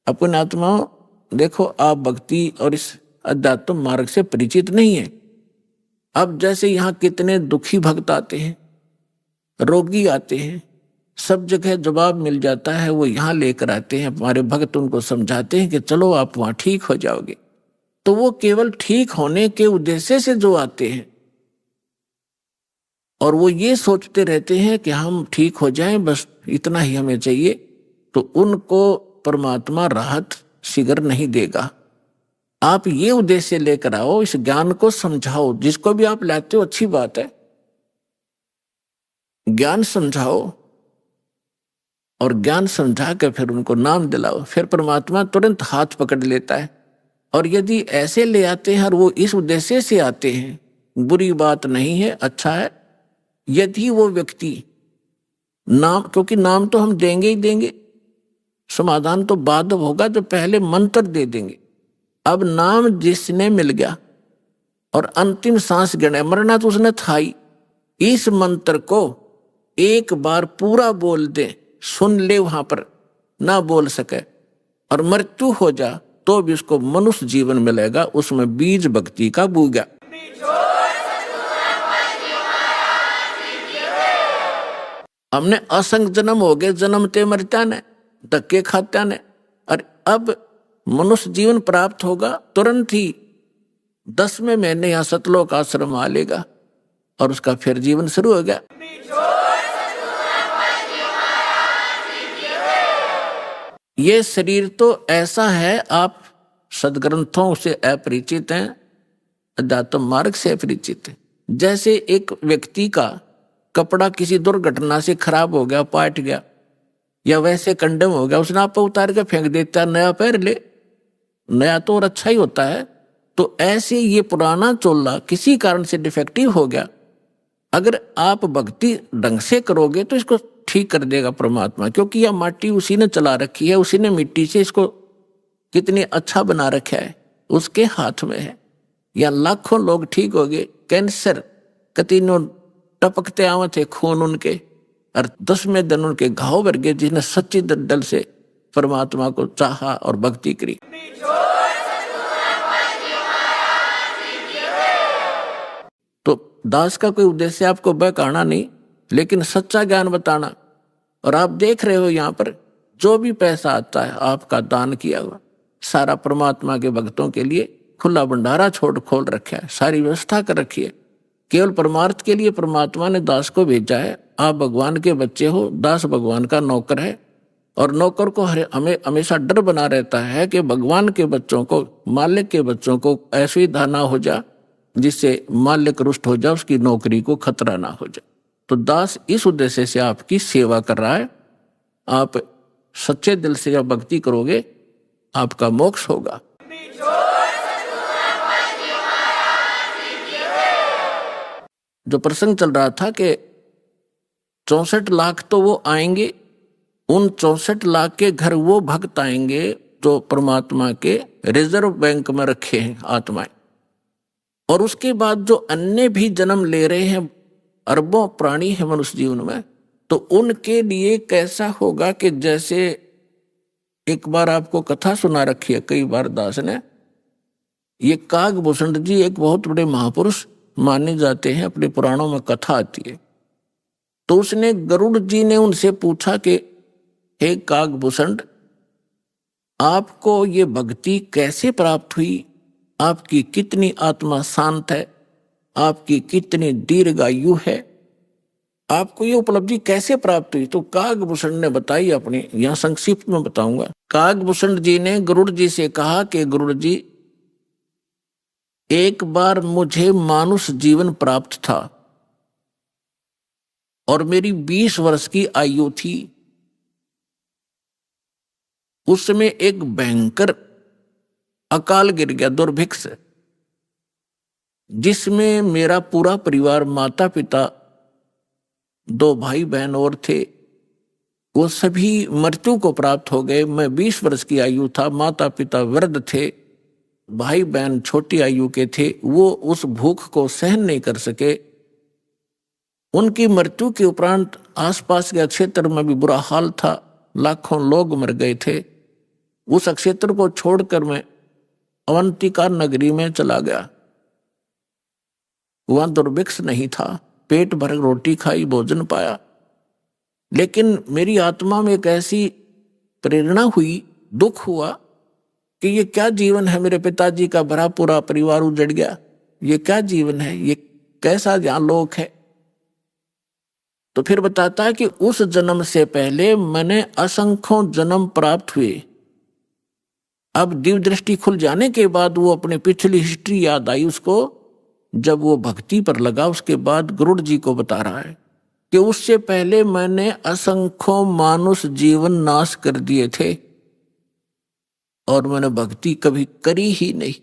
अपने आत्माओं देखो, आप भक्ति और इस अध्यात्म मार्ग से परिचित नहीं है। अब जैसे यहाँ कितने दुखी भक्त आते हैं, रोगी आते हैं, सब जगह जवाब मिल जाता है, वो यहाँ लेकर आते हैं। हमारे भक्त उनको समझाते हैं कि चलो आप वहाँ ठीक हो जाओगे। तो वो केवल ठीक होने के उद्देश्य से जो आते हैं और वो ये सोचते रहते हैं कि हम ठीक हो जाएं, बस इतना ही हमें चाहिए, तो उनको परमात्मा राहत शीघ्र नहीं देगा। आप ये उद्देश्य लेकर आओ, इस ज्ञान को समझाओ। जिसको भी आप लाते हो अच्छी बात है, ज्ञान समझाओ और ज्ञान समझा कर फिर उनको नाम दिलाओ। फिर परमात्मा तुरंत हाथ पकड़ लेता है। और यदि ऐसे ले आते हैं और वो इस उद्देश्य से आते हैं, बुरी बात नहीं है, अच्छा है। यदि वो व्यक्ति नाम, क्योंकि नाम तो हम देंगे ही देंगे, समाधान तो बाद होगा, तो पहले मंत्र दे देंगे। अब नाम जिसने मिल गया और अंतिम सांस गिने, मरना तो उसने था ही, इस मंत्र को एक बार पूरा बोल दे, सुन ले, वहां पर ना बोल सके और मृत्यु हो जा तो भी उसको मनुष्य जीवन मिलेगा। उसमें बीज भक्ति का बूगा। हमने असंग जन्म हो गए, जन्मते मरता ने, धक्के खाता ने, और अब मनुष्य जीवन प्राप्त होगा तुरंत ही 10वें महीने यहाँ सतलोक आश्रम आ लेगा और उसका फिर जीवन शुरू हो गया। ये शरीर तो ऐसा है, आप सदग्रंथों से अपरिचित हैं, अध्यात्म मार्ग से परिचित है। जैसे एक व्यक्ति का कपड़ा किसी दुर्घटना से खराब हो गया, पाट गया या वैसे कंडम हो गया, उसने आप उतार के फेंक देता है, नया पहन ले, नया तो और अच्छा ही होता है। तो ऐसे ये पुराना चोला किसी कारण से डिफेक्टिव हो गया, अगर आप भक्ति ढंग से करोगे तो इसको ठीक कर देगा परमात्मा, क्योंकि यह माटी उसी ने चला रखी है, उसी ने मिट्टी से इसको कितनी अच्छा बना रखा है, उसके हाथ में है। या लाखों लोग ठीक हो गए, कैंसर कतीनों टपकते आवे थे खून उनके, और 10वें दिन उनके घाव भर गए, जिसने सच्ची दल से परमात्मा को चाहा और भक्ति करी। तो दास का कोई उद्देश्य आपको बहकाना नहीं, लेकिन सच्चा ज्ञान बताना। और आप देख रहे हो यहाँ पर जो भी पैसा आता है आपका दान किया हुआ, सारा परमात्मा के भक्तों के लिए खुला भंडारा खोल रखा है, सारी व्यवस्था कर रखी है। केवल परमार्थ के लिए परमात्मा ने दास को भेजा है। आप भगवान के बच्चे हो, दास भगवान का नौकर है, और नौकर को हमें हमेशा डर बना रहता है कि भगवान के बच्चों को, मालिक के बच्चों को असुविधा ना हो जा, जिससे मालिक रुष्ट हो जाए, उसकी नौकरी को खतरा ना हो जाए। तो दास इस उद्देश्य से आपकी सेवा कर रहा है। आप सच्चे दिल से जब भक्ति करोगे आपका मोक्ष होगा। जो प्रसंग चल रहा था कि 64 लाख तो वो आएंगे, उन 64 लाख के घर वो भक्त आएंगे जो परमात्मा के रिजर्व बैंक में रखे हैं आत्माएं। और उसके बाद जो अन्य भी जन्म ले रहे हैं, अरबों प्राणी है मनुष्य जीवन में, तो उनके लिए कैसा होगा कि जैसे एक बार आपको कथा सुना रखी है कई बार दास ने, ये कागभूषण जी एक बहुत बड़े महापुरुष माने जाते हैं, अपने पुराणों में कथा आती है। तो उसने गरुड़ जी ने उनसे पूछा कि हे कागभूषण, आपको ये भक्ति कैसे प्राप्त हुई, आपकी कितनी आत्मा शांत है, आपकी कितनी दीर्घायु है, आपको ये उपलब्धि कैसे प्राप्त हुई? तो कागभूषण ने बताई अपनी, यहां संक्षिप्त में बताऊंगा। कागभूषण जी ने गरुड़ जी से कहा कि गरुड़ जी, एक बार मुझे मानुष जीवन प्राप्त था और मेरी 20 वर्ष की आयु थी। उस समय एक भयंकर अकाल गिर गया, दुर्भिक्ष, जिसमें मेरा पूरा परिवार, माता पिता, 2 भाई बहन और थे, वो सभी मृत्यु को प्राप्त हो गए। मैं 20 वर्ष की आयु था, माता पिता वृद्ध थे, भाई बहन छोटी आयु के थे, वो उस भूख को सहन नहीं कर सके। उनकी मृत्यु के उपरांत आसपास के क्षेत्र में भी बुरा हाल था, लाखों लोग मर गए थे। उस क्षेत्र को छोड़कर मैं अवंतिका नगरी में चला गया। वहां दुर्भिक्ष नहीं था, पेट भर रोटी खाई, भोजन पाया। लेकिन मेरी आत्मा में एक ऐसी प्रेरणा हुई, दुख हुआ कि ये क्या जीवन है, मेरे पिताजी का भरा पूरा परिवार उजड़ गया, ये क्या जीवन है, ये कैसा यहाँ लोक है। तो फिर बताता है कि उस जन्म से पहले मैंने असंख्यों जन्म प्राप्त हुए। अब दिव्य दृष्टि खुल जाने के बाद वो अपनी पिछली हिस्ट्री याद आई उसको, जब वो भक्ति पर लगा। उसके बाद गरुड़ जी को बता रहा है कि उससे पहले मैंने असंख्यों मानुष जीवन नाश कर दिए थे और मैंने भक्ति कभी करी ही नहीं।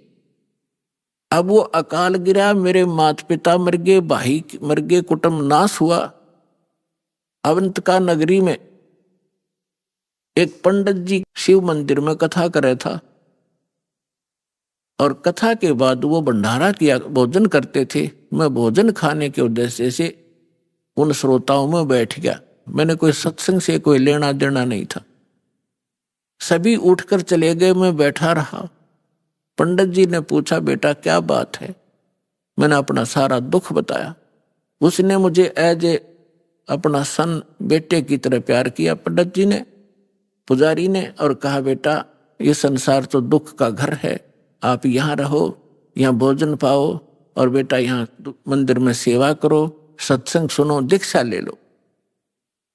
अब वो अकाल गिरा, मेरे माता पिता मर गए, भाई मर गए, कुटुंब नाश हुआ। अवंतिका नगरी में एक पंडित जी शिव मंदिर में कथा कर रहा था और कथा के बाद वो भंडारा किया, भोजन करते थे। मैं भोजन खाने के उद्देश्य से उन श्रोताओं में बैठ गया। मैंने कोई सत्संग से कोई लेना देना नहीं था। सभी उठकर चले गए, मैं बैठा रहा। पंडित जी ने पूछा, बेटा क्या बात है? मैंने अपना सारा दुख बताया। उसने मुझे एज ए अपना सन, बेटे की तरह प्यार किया पंडित जी ने, पुजारी ने, और कहा बेटा ये संसार तो दुख का घर है, आप यहाँ रहो, यहाँ भोजन पाओ और बेटा यहाँ मंदिर में सेवा करो, सत्संग सुनो, दीक्षा ले लो।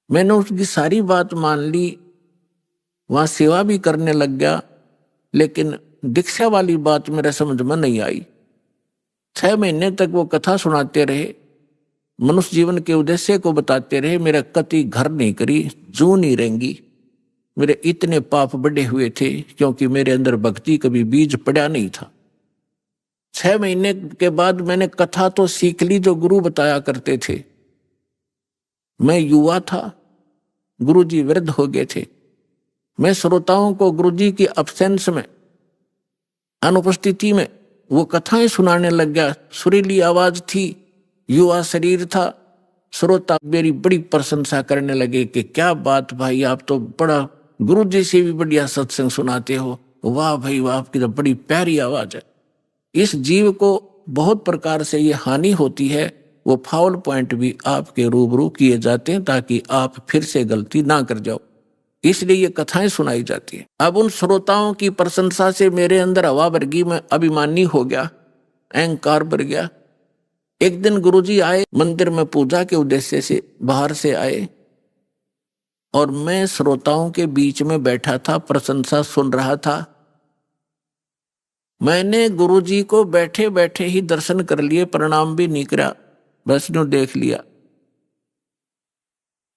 मैंने उसकी सारी बात मान ली, वहाँ सेवा भी करने लग गया, लेकिन दीक्षा वाली बात मेरे समझ में नहीं आई। 6 महीने तक वो कथा सुनाते रहे, मनुष्य जीवन के उद्देश्य को बताते रहे। मेरा कति घर नहीं करी, जू नहीं रहेंगी। मेरे इतने पाप बढ़े हुए थे क्योंकि मेरे अंदर भक्ति कभी बीज पड़ा नहीं था। 6 महीने के बाद मैंने कथा तो सीख ली जो गुरु बताया करते थे। मैं युवा था, गुरुजी वृद्ध हो गए थे। मैं श्रोताओं को गुरुजी की अब्सेंस में, अनुपस्थिति में वो कथाएं सुनाने लग गया। सुरीली आवाज थी, युवा शरीर था। श्रोता मेरी बड़ी प्रशंसा करने लगे कि क्या बात भाई, आप तो बड़ा गुरुजी से भी बढ़िया सत्संग सुनाते हो, वाह भाई वाह, आपकी तो बड़ी प्यारी आवाज है। इस जीव को बहुत प्रकार से ये हानि होती है, वो फाउल पॉइंट भी आपके रूबरू किए जाते हैं ताकि आप फिर से गलती ना कर जाओ, इसलिए ये कथाएं सुनाई जाती है। अब उन श्रोताओं की प्रशंसा से मेरे अंदर हवा भर गई, मैं अभिमानी हो गया, अहंकार भर गया। एक दिन गुरुजी आए मंदिर में, पूजा के उद्देश्य से बाहर से आए और मैं श्रोताओं के बीच में बैठा था, प्रशंसा सुन रहा था। मैंने गुरुजी को बैठे बैठे ही दर्शन कर लिए, प्रणाम भी नहीं करा, बस यूं देख लिया।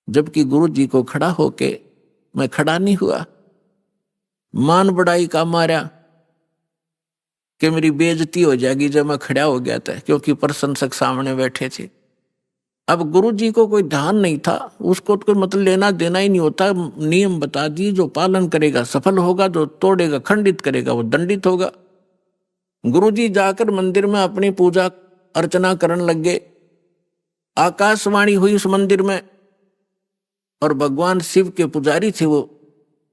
जबकि गुरुजी को खड़ा होके मैं खड़ा नहीं हुआ। मान बढ़ाई का मारा कि मेरी बेइज्जती हो जाएगी जब मैं खड़ा हो गया था, क्योंकि प्रशंसक सामने बैठे थे। अब गुरुजी को कोई ध्यान नहीं था, उसको तो कोई मतलब लेना देना ही नहीं होता। नियम बता दिए, जो पालन करेगा सफल होगा, जो तोड़ेगा खंडित करेगा वो दंडित होगा। गुरुजी जाकर मंदिर में अपनी पूजा अर्चना करने लग गए। आकाशवाणी हुई उस मंदिर में और भगवान शिव के पुजारी थे वो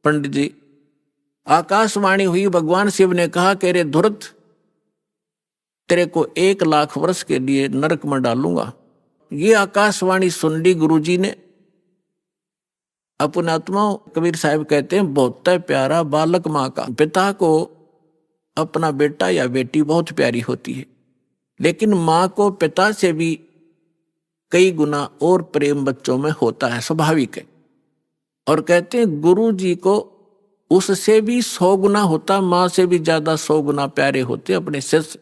पंडित जी। आकाशवाणी हुई, भगवान शिव ने कहा कि रे धुरत, तेरे को 1 लाख वर्ष के लिए नरक में डालूंगा। ये आकाशवाणी सुन ली गुरुजी ने। अपने आत्मा कबीर साहब कहते हैं, बहुत प्यारा बालक माँ का। पिता को अपना बेटा या बेटी बहुत प्यारी होती है, लेकिन माँ को पिता से भी कई गुना और प्रेम बच्चों में होता है, स्वाभाविक है। और कहते हैं गुरु जी को उससे भी 100 गुना होता, माँ से भी ज्यादा 100 गुना प्यारे होते अपने शिष्य।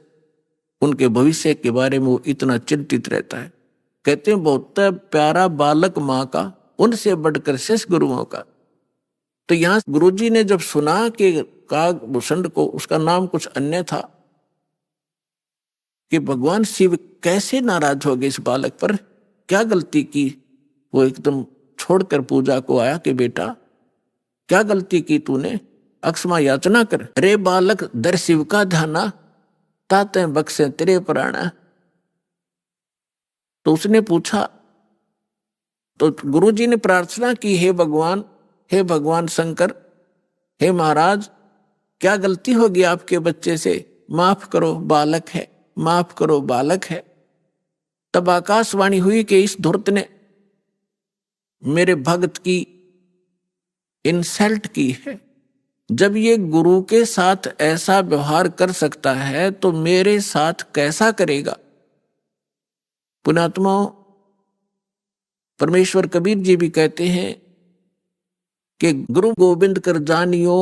उनके भविष्य के बारे में वो इतना चिंतित रहता है। कहते हैं बहुत प्यारा बालक माँ का, उनसे बढ़कर शिष्य गुरुओं का। तो यहाँ गुरुजी ने जब सुना कि कागभूषण को, उसका नाम कुछ अन्य था, कि भगवान शिव कैसे नाराज हो गए इस बालक पर, क्या गलती की। वो एकदम छोड़कर पूजा को आया कि बेटा क्या गलती की तूने, अक्षमा याचना कर। अरे बालक दर शिव का ध्याना, ताते बख्शे तेरे प्राण। तो उसने पूछा, तो गुरुजी ने प्रार्थना की, हे भगवान शंकर, हे महाराज, क्या गलती होगी आपके बच्चे से, माफ करो बालक है, माफ करो बालक है। तब आकाशवाणी हुई कि इस धूर्त ने मेरे भक्त की इंसल्ट की है। जब ये गुरु के साथ ऐसा व्यवहार कर सकता है तो मेरे साथ कैसा करेगा। पुण्यात्माओं, परमेश्वर कबीर जी भी कहते हैं कि गुरु गोविंद कर जानियो,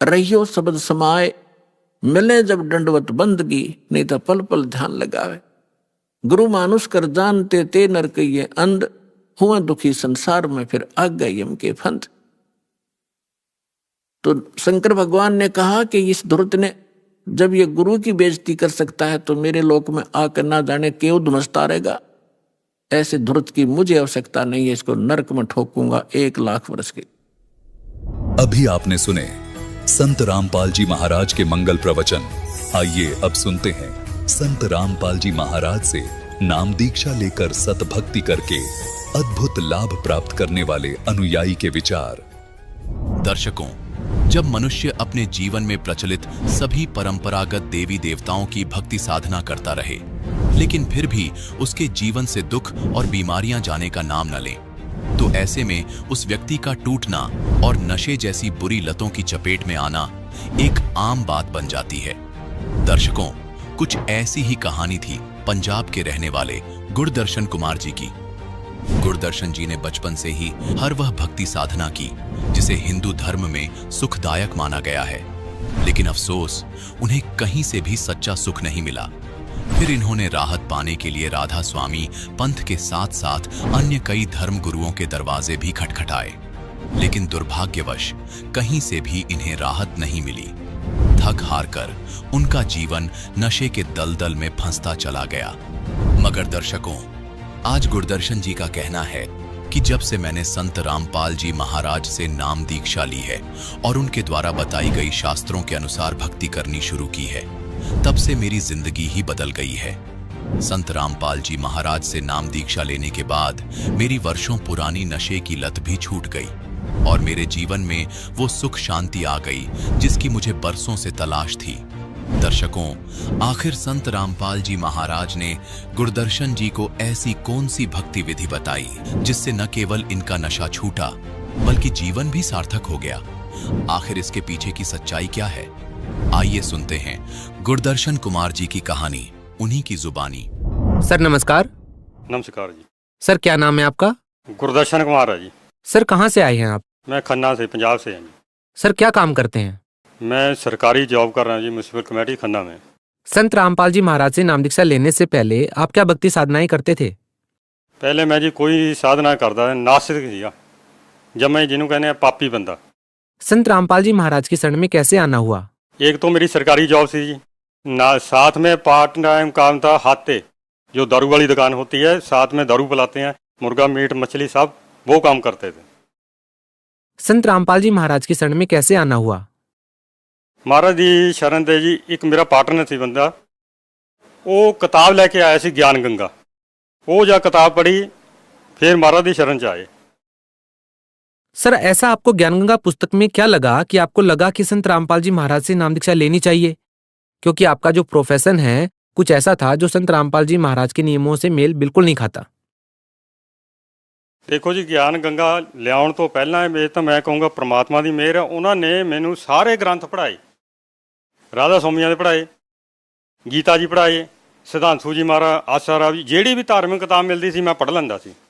रहियो शब्द समाए, मिले जब दंडवत बंदगी, नहीं तो पल पल ध्यान लगावे। गुरु मानुष कर जानते ते नर कहिए अंध, हुआ दुखी संसार में फिर आ गए यम के फंद। तो शंकर भगवान ने कहा कि इस धूर्त ने जब ये गुरु की बेइज्जती कर सकता है तो मेरे लोक में आकर ना जाने क्यों धुमसता रहेगा। ऐसे धूर्त की मुझे आवश्यकता नहीं है, इसको नरक में ठोकूंगा 1 लाख वर्ष के। अभी आपने सुने संत रामपाल जी महाराज के मंगल प्रवचन। आइए अब सुनते हैं संत रामपाल जी महाराज से नाम दीक्षा लेकर सतभक्ति करके अद्भुत लाभ प्राप्त करने वाले अनुयायी के विचार। दर्शकों, जब मनुष्य अपने जीवन में प्रचलित सभी परंपरागत देवी देवताओं की भक्ति साधना करता रहे, लेकिन फिर भी उसके जीवन से दुख और बीमारियां जाने का नाम न लें, तो ऐसे में उस व्यक्ति का टूटना और नशे जैसी बुरी लतों की चपेट में आना एक आम बात बन जाती है। दर्शकों, कुछ ऐसी ही कहानी थी पंजाब के रहने वाले गुरदर्शन कुमार जी की। गुरदर्शन जी ने बचपन से ही हर वह भक्ति साधना की जिसे हिंदू धर्म में सुखदायक माना गया है, लेकिन अफसोस उन्हें कहीं से भी सच्चा सुख नहीं मिला। फिर इन्होंने राहत पाने के लिए राधा स्वामी पंथ के साथ साथ अन्य कई धर्म गुरुओं के दरवाजे भी खटखटाए, लेकिन दुर्भाग्यवश कहीं से भी इन्हें राहत नहीं मिली। थक हार कर उनका जीवन नशे के दलदल में फंसता चला गया। मगर दर्शकों, आज गुरदर्शन जी का कहना है कि जब से मैंने संत रामपाल जी महाराज से नाम दीक्षा ली है और उनके द्वारा बताई गई शास्त्रों के अनुसार भक्ति करनी शुरू की है, तब से मेरी जिंदगी ही बदल गई है। संत रामपाल जी महाराज से नाम दीक्षा लेने के बाद मेरी वर्षों पुरानी नशे की लत भी छूट गई और मेरे जीवन में वो सुख शांति आ गई जिसकी मुझे बरसों से तलाश थी। दर्शकों, आखिर संत रामपाल जी महाराज ने गुरदर्शन जी को ऐसी कौन सी भक्ति विधि बताई जिससे न केवल इनका नशा छूटा बल्कि जीवन भी सार्थक हो गया? आखिर इसके पीछे की सच्चाई क्या है? आइए सुनते हैं गुरदर्शन कुमार जी की कहानी, उन्हीं की जुबानी। सर नमस्कार। नमस्कार जी। सर क्या नाम है आपका? गुरदर्शन कुमार है जी। सर कहाँ से आए हैं आप? मैं खन्ना से, पंजाब से हैं जी। सर क्या काम करते हैं? मैं सरकारी जॉब कर रहा हूँ जी, म्यूनसिपल कमेटी खन्ना में। संत रामपाल जी महाराज से नाम दीक्षा लेने से पहले आप क्या भक्ति साधनाएं करते थे? पहले मैं जी कोई साधना करता, नास्तिक सीगा, जब मैं जिन्हों कहने पापी बंदा। संत रामपाल जी महाराज की शरण में कैसे आना हुआ? एक तो मेरी सरकारी जॉब थी जी, ना साथ में पार्ट टाइम काम था हाथे, जो दारू वाली दुकान होती है, साथ में दारू पिलाते हैं, मुर्गा मीट मछली सब वो काम करते थे। संत रामपाल जी महाराज की शरण में कैसे आना हुआ? महाराज दी शरण दे जी एक मेरा पार्टनर सी बंदा, वो किताब लेके आया सी ज्ञान गंगा, वो जा किताब पढ़ी, फिर महाराज दी शरण च आए। सर ऐसा आपको ज्ञानगंगा पुस्तक में क्या लगा कि आपको लगा कि संत रामपाल जी महाराज से नाम दीक्षा लेनी चाहिए? क्योंकि आपका जो प्रोफेशन है कुछ ऐसा था जो संत रामपाल जी महाराज के नियमों से मेल बिल्कुल नहीं खाता। देखो जी, ज्ञान गंगा लियाउण तो पहला ये तो मैं कहूँगा परमात्मा की मेहर है। उन्होंने मैनू सारे ग्रंथ पढ़ाए, राधा स्वामिया के पढ़ाए, गीता जी पढ़ाए, सिद्धांतू जी महाराज, आसा राव जी, ਜਿਹੜੀ भी धार्मिक किताब मिलती सी मैं पढ़ लैंदा सी।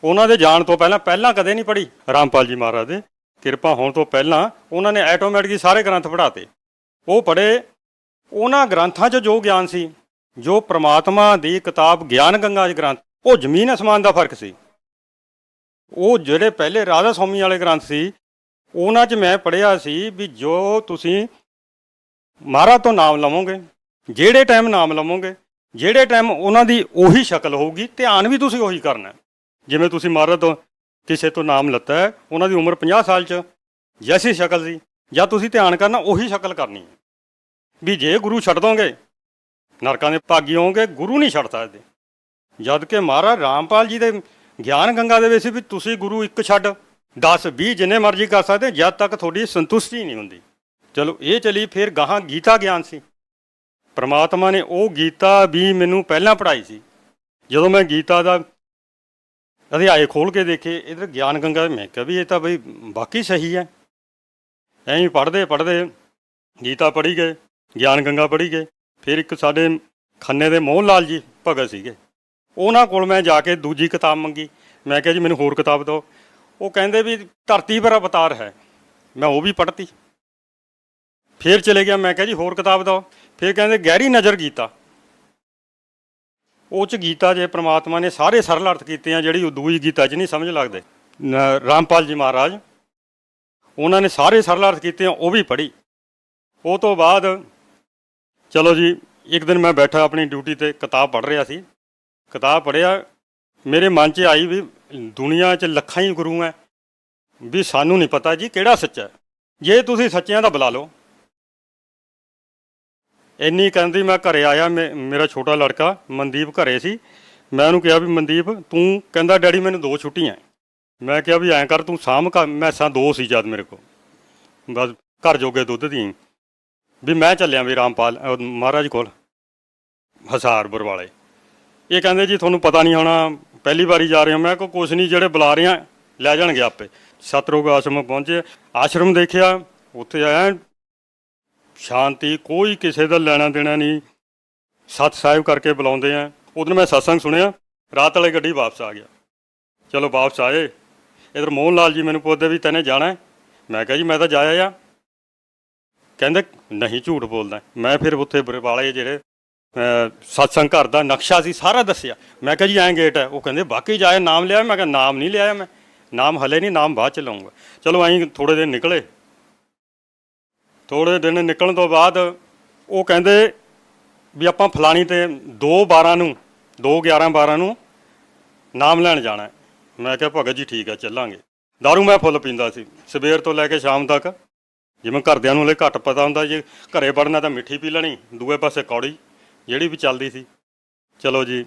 ਉਹਨਾਂ ਦੇ ਜਾਣ ਤੋਂ ਪਹਿਲਾਂ ਕਦੇ ਨਹੀਂ ਪੜ੍ਹੀ। ਰਾਮਪਾਲ ਜੀ ਮਹਾਰਾਜ ਦੇ ਕਿਰਪਾ ਹੋਣ ਤੋਂ ਪਹਿਲਾਂ ਉਹਨਾਂ ਨੇ ਆਟੋਮੈਟਿਕ ਸਾਰੇ ਗ੍ਰੰਥ ਪੜ੍ਹਾਤੇ। ਉਹ ਪੜ੍ਹੇ, ਉਹਨਾਂ ਗ੍ਰੰਥਾਂ 'ਚ ਜੋ ਗਿਆਨ ਸੀ, ਜੋ ਪ੍ਰਮਾਤਮਾ ਦੀ ਕਿਤਾਬ ਗਿਆਨ ਗੰਗਾ 'ਚ ਗ੍ਰੰਥ, ਉਹ ਜ਼ਮੀਨ ਅਸਮਾਨ ਦਾ ਫਰਕ ਸੀ। ਉਹ ਜਿਹੜੇ ਪਹਿਲੇ ਰਾਧਾ ਸਵਾਮੀ ਵਾਲੇ ਗ੍ਰੰਥ ਸੀ, ਉਹਨਾਂ 'ਚ ਮੈਂ ਪੜ੍ਹਿਆ ਸੀ ਵੀ ਜੋ ਤੁਸੀਂ ਮਹਾਰਾਜ ਤੋਂ ਨਾਮ ਲਵੋਗੇ, ਜਿਹੜੇ ਟਾਈਮ ਨਾਮ ਲਵੋਗੇ, ਜਿਹੜੇ ਟਾਈਮ ਉਹਨਾਂ ਦੀ ਉਹੀ ਸ਼ਕਲ ਹੋਊਗੀ, ਧਿਆਨ ਵੀ ਤੁਸੀਂ ਉਹੀ ਕਰਨਾ। ਜਿਵੇਂ ਤੁਸੀਂ ਮਹਾਰਾਜ ਤੋਂ ਕਿਸੇ ਤੋਂ ਨਾਮ ਲੱਤਾ ਹੈ, ਉਹਨਾਂ ਦੀ ਉਮਰ 50 ਸਾਲ 'ਚ ਜੈਸੀ ਸ਼ਕਲ ਸੀ, ਜਾਂ ਤੁਸੀਂ ਧਿਆਨ ਕਰਨਾ ਉਹੀ ਸ਼ਕਲ ਕਰਨੀ ਹੈ। ਵੀ ਜੇ ਗੁਰੂ ਛੱਡ ਦੋਗੇ ਨਰਕਾਂ ਦੇ ਭਾਗੀ ਹੋਵੋਗੇ, ਗੁਰੂ ਨਹੀਂ ਛੱਡ ਸਕਦੇ। ਜਦ ਕਿ ਮਹਾਰਾਜ ਰਾਮਪਾਲ ਜੀ ਦੇ ਗਿਆਨ ਗੰਗਾ ਦੇ ਵਿੱਚ ਵੀ ਤੁਸੀਂ ਗੁਰੂ ਇੱਕ ਛੱਡ 10 20 ਜਿੰਨੇ ਮਰਜ਼ੀ ਕਰ ਸਕਦੇ, ਜਦ ਤੱਕ ਤੁਹਾਡੀ ਸੰਤੁਸ਼ਟੀ ਨਹੀਂ ਹੁੰਦੀ। ਚਲੋ ਇਹ ਚਲੀ। ਫਿਰ ਗਾਹਾਂ ਗੀਤਾ ਗਿਆਨ ਸੀ, ਪਰਮਾਤਮਾ ਨੇ ਉਹ ਗੀਤਾ ਵੀ ਮੈਨੂੰ ਪਹਿਲਾਂ ਪੜ੍ਹਾਈ ਸੀ। ਜਦੋਂ ਮੈਂ ਗੀਤਾ ਦਾ ਅਧਿਆਏ ਖੋਲ੍ਹ ਕੇ ਦੇਖੇ ਇੱਧਰ ਗਿਆਨ ਗੰਗਾ, ਮੈਂ ਕਿਹਾ ਵੀ ਇਹ ਤਾਂ ਬਈ ਬਾਕੀ ਸਹੀ ਹੈ। ਐਂ ਪੜ੍ਹਦੇ ਪੜ੍ਹਦੇ ਗੀਤਾ ਪੜ੍ਹੀ ਗਏ, ਗਿਆਨ ਗੰਗਾ ਪੜ੍ਹੀ ਗਏ। ਫਿਰ ਇੱਕ ਸਾਡੇ ਖੰਨੇ ਦੇ ਮੋਹਨ ਲਾਲ ਜੀ ਭਗਤ ਸੀਗੇ, ਉਹਨਾਂ ਕੋਲ ਮੈਂ ਜਾ ਕੇ ਦੂਜੀ ਕਿਤਾਬ ਮੰਗੀ। ਮੈਂ ਕਿਹਾ ਜੀ ਮੈਨੂੰ ਹੋਰ ਕਿਤਾਬ ਦਿਓ। ਉਹ ਕਹਿੰਦੇ ਵੀ ਧਰਤੀ ਪਰ ਅਵਤਾਰ ਹੈ। ਮੈਂ ਉਹ ਵੀ ਪੜ੍ਹਤੀ। ਫਿਰ ਚਲੇ ਗਿਆ। ਮੈਂ ਕਿਹਾ ਜੀ ਹੋਰ ਕਿਤਾਬ ਦਿਓ। ਫਿਰ ਕਹਿੰਦੇ ਗਹਿਰੀ ਨਜ਼ਰ ਗੀਤਾ। ਉਹ 'ਚ ਗੀਤਾ ਜੇ ਪ੍ਰਮਾਤਮਾ ਨੇ ਸਾਰੇ ਸਰਲ ਅਰਥ ਕੀਤੇ ਆ, ਜਿਹੜੀ ਦੂਜੀ ਗੀਤਾ 'ਚ ਨਹੀਂ ਸਮਝ ਲੱਗਦੇ। ਰਾਮਪਾਲ ਜੀ ਮਹਾਰਾਜ ਉਹਨਾਂ ਨੇ ਸਾਰੇ ਸਰਲ ਅਰਥ ਕੀਤੇ ਆ, ਉਹ ਵੀ ਪੜ੍ਹੀ। ਉਹ ਤੋਂ ਬਾਅਦ ਚਲੋ ਜੀ, ਇੱਕ ਦਿਨ ਮੈਂ ਬੈਠਾ ਆਪਣੀ ਡਿਊਟੀ 'ਤੇ ਕਿਤਾਬ ਪੜ੍ਹ ਰਿਹਾ ਸੀ। ਕਿਤਾਬ ਪੜ੍ਹਿਆ, ਮੇਰੇ ਮਨ 'ਚ ਆਈ ਵੀ ਦੁਨੀਆ 'ਚ ਲੱਖਾਂ ਹੀ ਗੁਰੂ ਹੈ, ਵੀ ਸਾਨੂੰ ਨਹੀਂ ਪਤਾ ਜੀ ਕਿਹੜਾ ਸੱਚਾ। ਜੇ ਤੁਸੀਂ ਸੱਚਿਆਂ ਦਾ ਬੁਲਾ ਲਓ। ਇੰਨੀ ਕਹਿੰਦੀ ਮੈਂ ਘਰੇ ਆਇਆ। ਮੇਰਾ ਛੋਟਾ ਲੜਕਾ ਮਨਦੀਪ ਘਰੇ ਸੀ। ਮੈਂ ਉਹਨੂੰ ਕਿਹਾ ਵੀ ਮਨਦੀਪ ਤੂੰ, ਕਹਿੰਦਾ ਡੈਡੀ ਮੈਨੂੰ 2 ਛੁੱਟੀਆਂ। ਮੈਂ ਕਿਹਾ ਵੀ ਐਂ ਕਰ ਤੂੰ ਸਾਂਭ ਘਰ, ਮੈਸਾਂ 2 ਸੀ ਜਦ ਮੇਰੇ ਕੋਲ, ਬਸ ਘਰ ਜੋਗੇ ਦੁੱਧ ਦੀ, ਵੀ ਮੈਂ ਚੱਲਿਆ ਵੀ ਰਾਮਪਾਲ ਮਹਾਰਾਜ ਕੋਲ ਹਸਾਰਪੁਰ ਵਾਲੇ। ਇਹ ਕਹਿੰਦੇ ਜੀ ਤੁਹਾਨੂੰ ਪਤਾ ਨਹੀਂ ਹੋਣਾ, ਪਹਿਲੀ ਵਾਰੀ ਜਾ ਰਹੇ ਹੋ। ਮੈਂ ਕਿਹਾ ਕੁਛ ਨਹੀਂ, ਜਿਹੜੇ ਬੁਲਾ ਰਹੇ ਆ ਲੈ ਜਾਣਗੇ ਆਪੇ। ਸਤਰੋਗ ਆਸ਼ਰਮ ਪਹੁੰਚੇ, ਆਸ਼ਰਮ ਦੇਖਿਆ, ਉੱਥੇ ਆਇਆ ਸ਼ਾਂਤੀ, ਕੋਈ ਕਿਸੇ ਦਾ ਲੈਣਾ ਦੇਣਾ ਨਹੀਂ। ਸੱਤ ਸਾਹਿਬ ਕਰਕੇ ਬੁਲਾਉਂਦੇ ਆ। ਉਦੋਂ ਮੈਂ ਸਤਸੰਗ ਸੁਣਿਆ, ਰਾਤ ਵਾਲੀ ਗੱਡੀ ਵਾਪਸ ਆ ਗਿਆ। ਚਲੋ ਵਾਪਸ ਆਏ। ਇੱਧਰ ਮੋਹਨ ਲਾਲ ਜੀ ਮੈਨੂੰ ਪੁੱਛਦੇ ਵੀ ਤੈਨੇ ਜਾਣਾ? ਮੈਂ ਕਿਹਾ ਜੀ ਮੈਂ ਤਾਂ ਜਾਇਆ ਆ। ਕਹਿੰਦੇ ਨਹੀਂ ਝੂਠ ਬੋਲਦਾ। ਮੈਂ ਫਿਰ ਉੱਥੇ ਵਾਲੇ ਜਿਹੜੇ ਸਤਸੰਗ ਘਰ ਦਾ ਨਕਸ਼ਾ ਸੀ, ਸਾਰਾ ਦੱਸਿਆ। ਮੈਂ ਕਿਹਾ ਜੀ ਐਂ ਗੇਟ ਹੈ। ਉਹ ਕਹਿੰਦੇ ਵਾਕਈ ਜਾਇਆ ਨਾਮ ਲਿਆ? ਮੈਂ ਕਿਹਾ ਨਾਮ ਨਹੀਂ ਲਿਆਇਆ, ਮੈਂ ਨਾਮ ਹਲੇ ਨਹੀਂ, ਨਾਮ ਬਾਅਦ ਚ ਲਾਉਂਗਾ। ਚਲੋ ਐਂ ਥੋੜ੍ਹੇ ਦਿਨ ਨਿਕਲੇ। ਥੋੜ੍ਹੇ ਦਿਨ ਨਿਕਲਣ ਤੋਂ ਬਾਅਦ ਉਹ ਕਹਿੰਦੇ ਵੀ ਆਪਾਂ ਫਲਾਣੀ ਤੇ 2/12 ਨੂੰ 2/11/12 ਨੂੰ ਨਾਮ ਲੈਣ ਜਾਣਾ। ਮੈਂ ਕਿਹਾ ਭਗਤ ਜੀ ਠੀਕ ਹੈ ਚੱਲਾਂਗੇ। ਦਾਰੂ ਮੈਂ ਫੁੱਲ ਪੀਂਦਾ ਸੀ ਸਵੇਰ ਤੋਂ ਲੈ ਕੇ ਸ਼ਾਮ ਤੱਕ। ਜਿਵੇਂ ਘਰਦਿਆਂ ਨੂੰ ਹਲੇ ਘੱਟ ਪਤਾ ਹੁੰਦਾ, ਜੇ ਘਰੇ ਵੜਨਾ ਤਾਂ ਮਿੱਠੀ ਪੀ ਲੈਣੀ, ਦੂਏ ਪਾਸੇ ਕੌੜੀ ਜਿਹੜੀ ਵੀ ਚੱਲਦੀ ਸੀ। ਚਲੋ ਜੀ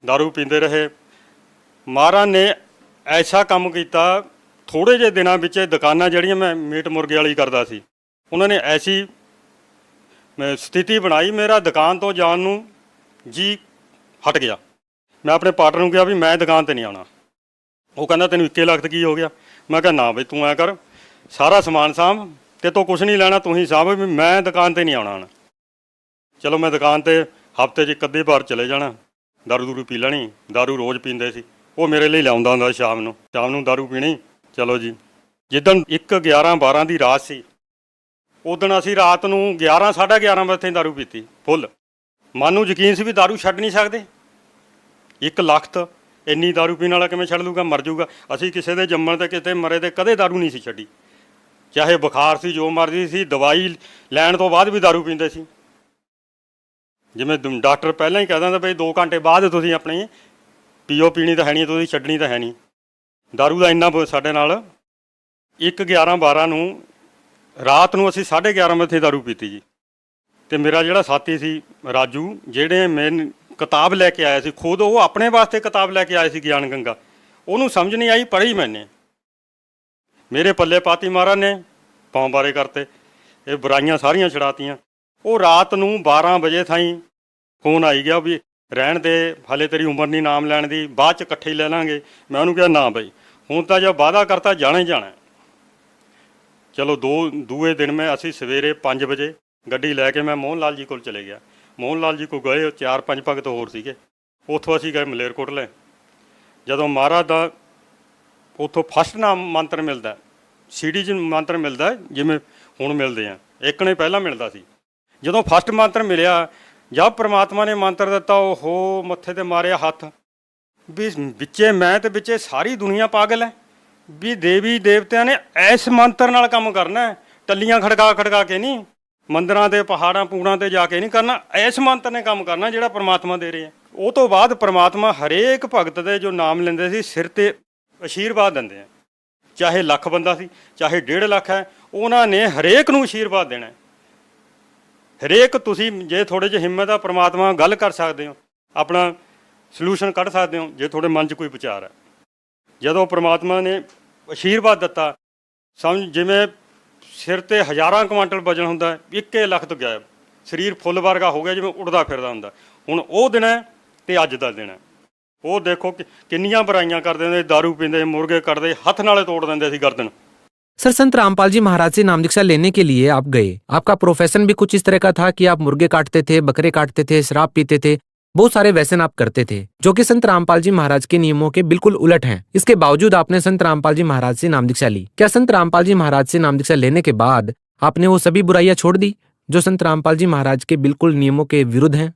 ਦਾਰੂ ਪੀਂਦੇ ਰਹੇ। ਮਹਾਰਾਜ ਨੇ ਐਸਾ ਕੰਮ ਕੀਤਾ, ਥੋੜ੍ਹੇ ਜਿਹੇ ਦਿਨਾਂ ਵਿੱਚ ਦੁਕਾਨਾਂ ਜਿਹੜੀਆਂ ਮੈਂ ਮੀਟ ਮੁਰਗੇ ਵਾਲੀ ਕਰਦਾ ਸੀ, ਉਹਨਾਂ ਨੇ ਐਸੀ ਸਥਿਤੀ ਬਣਾਈ, ਮੇਰਾ ਦੁਕਾਨ ਤੋਂ ਜਾਣ ਨੂੰ ਜੀ ਹਟ ਗਿਆ। ਮੈਂ ਆਪਣੇ ਪਾਰਟਨਰ ਨੂੰ ਕਿਹਾ ਵੀ ਮੈਂ ਦੁਕਾਨ 'ਤੇ ਨਹੀਂ ਆਉਣਾ। ਉਹ ਕਹਿੰਦਾ ਤੈਨੂੰ 21 ਲੱਖ ਕੀ ਹੋ ਗਿਆ? ਮੈਂ ਕਿਹਾ ਨਾ ਬਈ ਤੂੰ ਐਂ ਕਰ, ਸਾਰਾ ਸਮਾਨ ਸਾਂਭ, ਤੇ ਤੋਂ ਕੁਛ ਨਹੀਂ ਲੈਣਾ, ਤੂੰ ਹੀ ਸਾਂਭ, ਵੀ ਮੈਂ ਦੁਕਾਨ 'ਤੇ ਨਹੀਂ ਆਉਣਾ ਹੁਣ। ਚਲੋ ਮੈਂ ਦੁਕਾਨ 'ਤੇ ਹਫ਼ਤੇ 'ਚ ਇੱਕ ਅੱਧੀ ਵਾਰ ਚਲੇ ਜਾਣਾ, ਦਾਰੂ ਦੂਰੂ ਪੀ ਲੈਣੀ। ਦਾਰੂ ਰੋਜ਼ ਪੀਂਦੇ ਸੀ, ਉਹ ਮੇਰੇ ਲਈ ਲਿਆਉਂਦਾ ਹੁੰਦਾ ਸ਼ਾਮ ਨੂੰ ਦਾਰੂ ਪੀਣੀ। ਚਲੋ ਜੀ ਜਿੱਦਣ 1/11/12 ਦੀ ਰਾਤ ਸੀ, ਉਦਣ ਅਸੀਂ ਰਾਤ ਨੂੰ 11 11:30 ਵਜੇ ਦਾਰੂ ਪੀਤੀ ਫੁੱਲ। ਮਨ ਨੂੰ ਯਕੀਨ ਸੀ ਵੀ ਦਾਰੂ ਛੱਡ ਨਹੀਂ ਸਕਦੇ। 1 ਲੱਖ ਇੰਨੀ ਦਾਰੂ ਪੀਣ ਵਾਲਾ ਕਿਵੇਂ ਛੱਡ ਲੂਗਾ? ਮਰ ਜੂਗਾ। ਅਸੀਂ ਕਿਸੇ ਦੇ ਜੰਮਣ ਤੇ ਕਿਤੇ ਮਰੇ ਤੇ ਕਦੇ ਦਾਰੂ ਨਹੀਂ ਸੀ ਛੱਡੀ, ਚਾਹੇ ਬੁਖਾਰ ਸੀ, ਜੋ ਮਰਜ਼ੀ ਸੀ। ਦਵਾਈ ਲੈਣ ਤੋਂ ਬਾਅਦ ਵੀ ਦਾਰੂ ਪੀਂਦੇ ਸੀ। ਜਿਵੇਂ ਡਾਕਟਰ ਪਹਿਲਾਂ ਹੀ ਕਹਿ ਦਿੰਦਾ ਬਈ 2 ਘੰਟੇ ਬਾਅਦ ਤੁਸੀਂ ਆਪਣੀ ਪੀਓ, ਪੀਣੀ ਤਾਂ ਹੈ ਨਹੀਂ, ਤੁਸੀਂ ਛੱਡਣੀ ਤਾਂ ਹੈ ਨਹੀਂ। ਦਾਰੂ ਦਾ ਇੰਨਾ ਸਾਡੇ ਨਾਲ 1/11/12 ਨੂੰ ਰਾਤ ਨੂੰ ਅਸੀਂ 11:30 ਵਜੇ ਦਾਰੂ ਪੀਤੀ ਜੀ। ਅਤੇ ਮੇਰਾ ਜਿਹੜਾ ਸਾਥੀ ਸੀ ਰਾਜੂ, ਜਿਹੜੇ ਮੈਂ ਕਿਤਾਬ ਲੈ ਕੇ ਆਇਆ ਸੀ ਖੁਦ, ਉਹ ਆਪਣੇ ਵਾਸਤੇ ਕਿਤਾਬ ਲੈ ਕੇ ਆਏ ਸੀ ਗਿਆਨ ਗੰਗਾ। ਉਹਨੂੰ ਸਮਝ ਨਹੀਂ ਆਈ, ਪੜ੍ਹੀ ਮੈਨੇ, ਮੇਰੇ ਪੱਲੇ ਪਾਤੀ ਮਹਾਰਾਜ ਨੇ, ਪਾਉਂ ਬਾਰੇ ਕਰਤੇ, ਇਹ ਬੁਰਾਈਆਂ ਸਾਰੀਆਂ ਛਡਾਤੀਆਂ। ਉਹ ਰਾਤ ਨੂੰ 12 ਵਜੇ ਥਾਈਂ ਫੋਨ ਆਈ ਗਿਆ ਵੀ ਰਹਿਣ ਦੇ, ਹਾਲੇ ਤੇਰੀ ਉਮਰ ਨਹੀਂ ਨਾਮ ਲੈਣ ਦੀ, ਬਾਅਦ 'ਚ ਇਕੱਠੇ ਹੀ ਲੈ ਲਾਂਗੇ। ਮੈਂ ਉਹਨੂੰ ਕਿਹਾ ਨਾ ਬਈ, ਹੁਣ ਤਾਂ ਜਦ ਵਾਅਦਾ ਕਰਤਾ ਜਾਣਾ ਹੀ ਜਾਣਾ। ਚਲੋ ਦੂਏ ਦਿਨ ਅਸੀਂ ਸਵੇਰੇ 5 ਵਜੇ ਗੱਡੀ ਲੈ ਕੇ ਮੈਂ ਮੋਹਨ ਲਾਲ ਜੀ ਕੋਲ ਚਲੇ ਗਿਆ। ਮੋਹਨ ਲਾਲ ਜੀ ਕੋਲ ਗਏ, 4-5 ਭਗਤ ਹੋਰ ਸੀਗੇ। ਉੱਥੋਂ ਅਸੀਂ ਗਏ ਮਲੇਰਕੋਟਲੇ। ਜਦੋਂ ਮਹਾਰਾਜ ਦਾ ਉੱਥੋਂ ਫਸਟ ਨਾਮ ਮੰਤਰ ਮਿਲਦਾ, CD 'ਚ ਮੰਤਰ ਮਿਲਦਾ, ਜਿਵੇਂ ਹੁਣ ਮਿਲਦੇ ਆ, ਇੱਕ ਨੇ ਪਹਿਲਾਂ ਮਿਲਦਾ ਸੀ। ਜਦੋਂ ਫਸਟ ਮੰਤਰ ਮਿਲਿਆ, ਜਦ ਪ੍ਰਮਾਤਮਾ ਨੇ ਮੰਤਰ ਦਿੱਤਾ, ਉਹ ਮੱਥੇ 'ਤੇ ਮਾਰਿਆ ਹੱਥ ਵੀ ਵਿੱਚੇ ਮੈਂ ਤੇ ਵਿੱਚੇ ਸਾਰੀ ਦੁਨੀਆ ਪਾਗਲ ਹੈ, ਵੀ ਦੇਵੀ ਦੇਵਤਿਆਂ ਨੇ ਇਸ ਮੰਤਰ ਨਾਲ ਕੰਮ ਕਰਨਾ, ਟੱਲੀਆਂ ਖੜਕਾ ਕੇ ਨਹੀਂ, ਮੰਦਰਾਂ ਦੇ ਪਹਾੜਾਂ ਪੂੜਾਂ 'ਤੇ ਜਾ ਕੇ ਨਹੀਂ ਕਰਨਾ, ਇਸ ਮੰਤਰ ਨੇ ਕੰਮ ਕਰਨਾ ਜਿਹੜਾ ਪ੍ਰਮਾਤਮਾ ਦੇ ਰਿਹਾ। ਉਹ ਤੋਂ ਬਾਅਦ ਪ੍ਰਮਾਤਮਾ ਹਰੇਕ ਭਗਤ ਦੇ ਜੋ ਨਾਮ ਲੈਂਦੇ ਸੀ ਸਿਰ 'ਤੇ ਅਸ਼ੀਰਵਾਦ ਦਿੰਦੇ ਆ, ਚਾਹੇ ਲੱਖ ਬੰਦਾ ਸੀ, ਚਾਹੇ 1.5 ਲੱਖ ਹੈ, ਉਹਨਾਂ ਨੇ ਹਰੇਕ ਨੂੰ ਅਸ਼ੀਰਵਾਦ ਦੇਣਾ। ਹਰੇਕ ਤੁਸੀਂ ਜੇ ਥੋੜ੍ਹੇ ਜਿਹੇ ਹਿੰਮਤ ਆ, ਪ੍ਰਮਾਤਮਾ ਗੱਲ ਕਰ ਸਕਦੇ ਹੋ, ਆਪਣਾ ਸਲਿਊਸ਼ਨ ਕੱਢ ਸਕਦੇ ਹੋ, ਜੇ ਤੁਹਾਡੇ ਮਨ 'ਚ ਕੋਈ ਵਿਚਾਰ ਹੈ। ਜਦੋਂ ਪ੍ਰਮਾਤਮਾ ਨੇ ਅਸ਼ੀਰਵਾਦ ਦਿੱਤਾ, ਸਮਝ ਜਿਵੇਂ ਸਿਰ 'ਤੇ ਹਜ਼ਾਰਾਂ ਕੁਆਂਟਲ ਵਜਨ ਹੁੰਦਾ, 1 ਲੱਖ ਤੋਂ ਗਿਆ, ਸਰੀਰ ਫੁੱਲ ਵਰਗਾ ਹੋ ਗਿਆ, ਜਿਵੇਂ ਉੱਡਦਾ ਫਿਰਦਾ ਹੁੰਦਾ। ਹੁਣ ਉਹ ਦਿਨ ਹੈ ਅਤੇ ਅੱਜ ਦਾ ਦਿਨ ਹੈ। ਉਹ ਦੇਖੋ ਕਿੰਨੀਆਂ ਬੁਰਾਈਆਂ ਕਰਦੇ ਹੁੰਦੇ, ਦਾਰੂ ਪੀਂਦੇ, ਮੁਰਗੇ ਕੱਟਦੇ, ਹੱਥ ਨਾਲੇ ਤੋੜ ਦਿੰਦੇ ਸੀ ਗਰਦਨ। सर, संत रामपाल जी महाराज से नाम दीक्षा लेने के लिए आप गए। आपका प्रोफेशन भी कुछ इस तरह का था कि आप मुर्गे काटते थे, बकरे काटते थे, शराब पीते थे, बहुत सारे व्यसन आप करते थे, जो कि संत रामपाल जी महाराज के नियमों के बिल्कुल उलट हैं। इसके बावजूद आपने संत रामपाल जी महाराज से नाम दीक्षा ली। क्या संत रामपाल जी महाराज से नाम दीक्षा लेने के बाद आपने वो सभी बुराइयां छोड़ दी जो संत रामपाल जी महाराज के बिल्कुल नियमों के विरुद्ध हैं?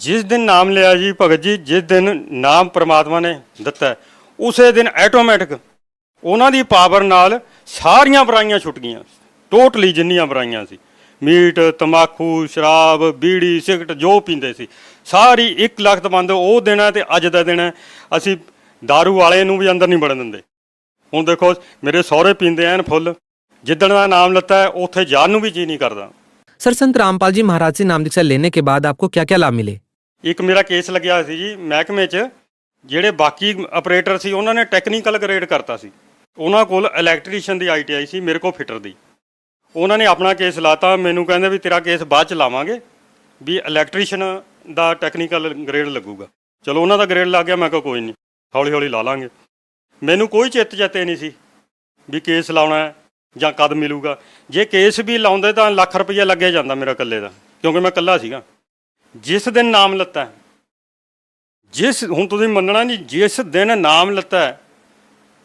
जिस दिन नाम लिया जी भगत जी, जिस दिन नाम परमात्मा ने दिता है, उसे दिन ऐटोमैटिक ਉਹਨਾਂ ਦੀ ਪਾਵਰ ਨਾਲ ਸਾਰੀਆਂ ਬੁਰਾਈਆਂ ਛੁੱਟ ਗਈਆਂ, ਟੋਟਲੀ ਜਿੰਨੀਆਂ ਬੁਰਾਈਆਂ ਸੀ, ਮੀਟ, ਤੰਬਾਕੂ, ਸ਼ਰਾਬ, ਬੀੜੀ, ਸਿਗਰਟ ਜੋ ਪੀਂਦੇ ਸੀ, ਸਾਰੀ 1 ਲੱਖ ਤੋਂ ਬੰਦ। ਉਹ ਦਿਨ ਹੈ ਅਤੇ ਅੱਜ ਦਾ ਦਿਨ ਹੈ। ਅਸੀਂ ਦਾਰੂ ਵਾਲੇ ਨੂੰ ਵੀ ਅੰਦਰ ਨਹੀਂ ਵੜਨ ਦਿੰਦੇ। ਹੁਣ ਦੇਖੋ ਮੇਰੇ ਸਹੁਰੇ ਪੀਂਦੇ ਐਨ ਫੁੱਲ, ਜਿੱਦਣ ਦਾ ਨਾਮ ਲੱਤਾ ਹੈ ਉੱਥੇ ਜਾਣ ਨੂੰ ਵੀ ਜੀ ਨਹੀਂ ਕਰਦਾ। सर, संत रामपाल जी महाराज से नाम दीक्षा लेने के बाद आपको क्या क्या लाभ मिले? ਇੱਕ ਮੇਰਾ ਕੇਸ ਲੱਗਿਆ ਸੀ ਜੀ ਮਹਿਕਮੇ 'ਚ, ਜਿਹੜੇ ਬਾਕੀ ਆਪਰੇਟਰ ਸੀ ਉਹਨਾਂ ਨੇ ਟੈਕਨੀਕਲ ਗ੍ਰੇਡ ਕਰਤਾ ਸੀ, ਉਹਨਾਂ ਕੋਲ ਇਲੈਕਟ੍ਰੀਸ਼ੀਅਨ ਦੀ ITI ਸੀ, ਮੇਰੇ ਕੋਲ ਫਿਟਰ ਦੀ। ਉਹਨਾਂ ਨੇ ਆਪਣਾ ਕੇਸ ਲਾਤਾ, ਮੈਨੂੰ ਕਹਿੰਦੇ ਵੀ ਤੇਰਾ ਕੇਸ ਬਾਅਦ 'ਚ ਲਾਵਾਂਗੇ, ਵੀ ਇਲੈਕਟ੍ਰੀਸ਼ੀਅਨ ਦਾ ਟੈਕਨੀਕਲ ਗ੍ਰੇਡ ਲੱਗੂਗਾ। ਚਲੋ ਉਹਨਾਂ ਦਾ ਗ੍ਰੇਡ ਲੱਗ ਗਿਆ, ਮੈਂ ਕਿਹਾ ਕੋਈ ਨਹੀਂ, ਹੌਲੀ ਹੌਲੀ ਲਾ ਲਾਂਗੇ। ਮੈਨੂੰ ਕੋਈ ਚਿੱਤ ਚੇਤੇ ਨਹੀਂ ਸੀ ਵੀ ਕੇਸ ਲਾਉਣਾ ਹੈ ਜਾਂ ਕਦ ਮਿਲੂਗਾ। ਜੇ ਕੇਸ ਵੀ ਲਾਉਂਦੇ ਤਾਂ ਲੱਖ ਰੁਪਈਆ ਲੱਗਿਆ ਜਾਂਦਾ ਮੇਰਾ ਇਕੱਲੇ ਦਾ, ਕਿਉਂਕਿ ਮੈਂ ਇਕੱਲਾ ਸੀਗਾ। ਜਿਸ ਦਿਨ ਨਾਮ ਲੱਤਾ, ਹੁਣ ਤੁਸੀਂ ਮੰਨਣਾ ਨਹੀਂ, ਜਿਸ ਦਿਨ ਨਾਮ ਲੱਤਾ,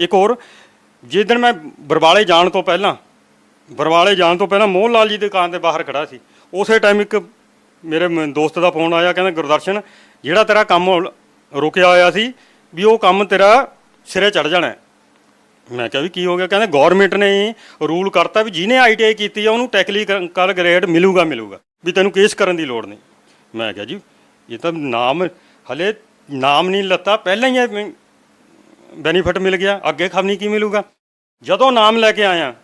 ਇੱਕ ਹੋਰ, ਜਿਸ ਦਿਨ ਮੈਂ ਬਰਵਾਲੇ ਜਾਣ ਤੋਂ ਪਹਿਲਾਂ ਮੋਹਨ ਲਾਲ ਜੀ ਦੀ ਦੁਕਾਨ ਦੇ ਬਾਹਰ ਖੜਾ ਸੀ, ਉਸੇ ਟਾਈਮ ਇੱਕ ਮੇਰੇ ਦੋਸਤ ਦਾ ਫੋਨ ਆਇਆ, ਕਹਿੰਦਾ ਗੁਰਦਰਸ਼ਨ ਜਿਹੜਾ ਤੇਰਾ ਕੰਮ ਰੁਕਿਆ ਹੋਇਆ ਸੀ ਵੀ ਉਹ ਕੰਮ ਤੇਰਾ ਸਿਰੇ ਚੜ ਜਾਣਾ। ਮੈਂ ਕਿਹਾ ਵੀ ਕੀ ਹੋ ਗਿਆ? ਕਹਿੰਦੇ ਗੌਰਮੈਂਟ ਨੇ ਰੂਲ ਕਰਤਾ ਵੀ ਜਿਹਨੇ ITI ਕੀਤੀ ਆ ਉਹਨੂੰ ਟੈਕਨੀਕਲ ਗ੍ਰੇਡ ਮਿਲੂਗਾ ਵੀ ਤੈਨੂੰ ਕੇਸ ਕਰਨ ਦੀ ਲੋੜ ਨਹੀਂ। ਮੈਂ ਕਿਹਾ ਜੀ ਇਹ ਤਾਂ ਨਾਮ ਹਲੇ ਨਾਮ ਨਹੀਂ ਲੱਤਾ, ਪਹਿਲਾਂ ਹੀ ਬੈਨੀਫਿਟ ਮਿਲ ਗਿਆ, ਅੱਗੇ ਖਬਨੀ ਕੀ ਮਿਲੂਗਾ। ਜਦੋਂ ਨਾਮ ਲੈ ਕੇ ਆਇਆ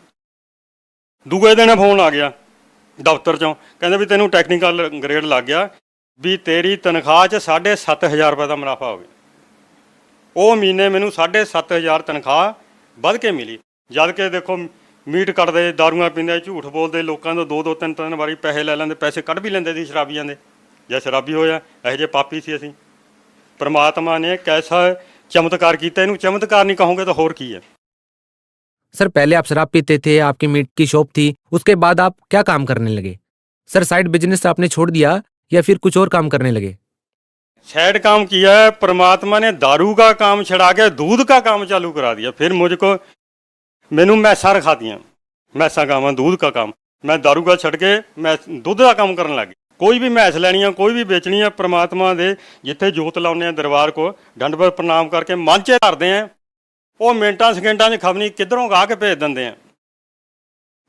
ਦੂਜੇ ਦਿਨ ਫੋਨ ਆ ਗਿਆ ਦਫ਼ਤਰ 'ਚੋਂ, ਕਹਿੰਦੇ ਵੀ ਤੈਨੂੰ ਟੈਕਨੀਕਲ ਗ੍ਰੇਡ ਲੱਗ ਗਿਆ, ਵੀ ਤੇਰੀ ਤਨਖਾਹ 'ਚ 7,500 ਰੁਪਏ ਦਾ ਮੁਨਾਫਾ ਹੋ ਗਿਆ। ਉਹ ਮਹੀਨੇ ਮੈਨੂੰ 7,500 ਤਨਖਾਹ ਵੱਧ ਕੇ ਮਿਲੀ। ਜਦ ਕਿ ਦੇਖੋ ਮੀਟ ਕੱਟਦੇ, ਦਾਰੂਆਂ ਪੀਂਦੇ, ਝੂਠ ਬੋਲਦੇ, ਲੋਕਾਂ ਤੋਂ 2-2 3-3 ਵਾਰੀ ਪੈਸੇ ਲੈ ਲੈਂਦੇ, ਪੈਸੇ ਕੱਢ ਵੀ ਲੈਂਦੇ ਸੀ ਸ਼ਰਾਬੀਆਂ ਦੇ। ਜੇ ਸ਼ਰਾਬੀ ਹੋਇਆ ਇਹੋ ਜਿਹੇ ਪਾਪੀ ਸੀ ਅਸੀਂ। परमात्मा ने कैसा चमत्कार किया, इन्हू चमत्कार नहीं कहोगे तो होर की है। सर पहले आप शराब पीते थे, आपकी मीट की शॉप थी, उसके बाद आप क्या काम करने लगे? सर साइड बिजनेस आपने छोड़ दिया या फिर कुछ और काम करने लगे? साइड काम किया है, परमात्मा ने दारू का काम छड़ा के दूध का काम चालू करा दिया। फिर मुझको मैनू मैसा रखा दिया, मैसा काम दूध का काम, मैं दारू का छड़ के मैं दूध का काम करने लगी। कोई भी मैस लैनी है, कोई भी बेचनी है, परमात्मा दे जिथे जोत लाने दरबार को दंडवत प्रणाम करके मन च धरते हैं, वो मिनटा सकेंडा च खबनी किधरों गा के भेज देंगे हैं।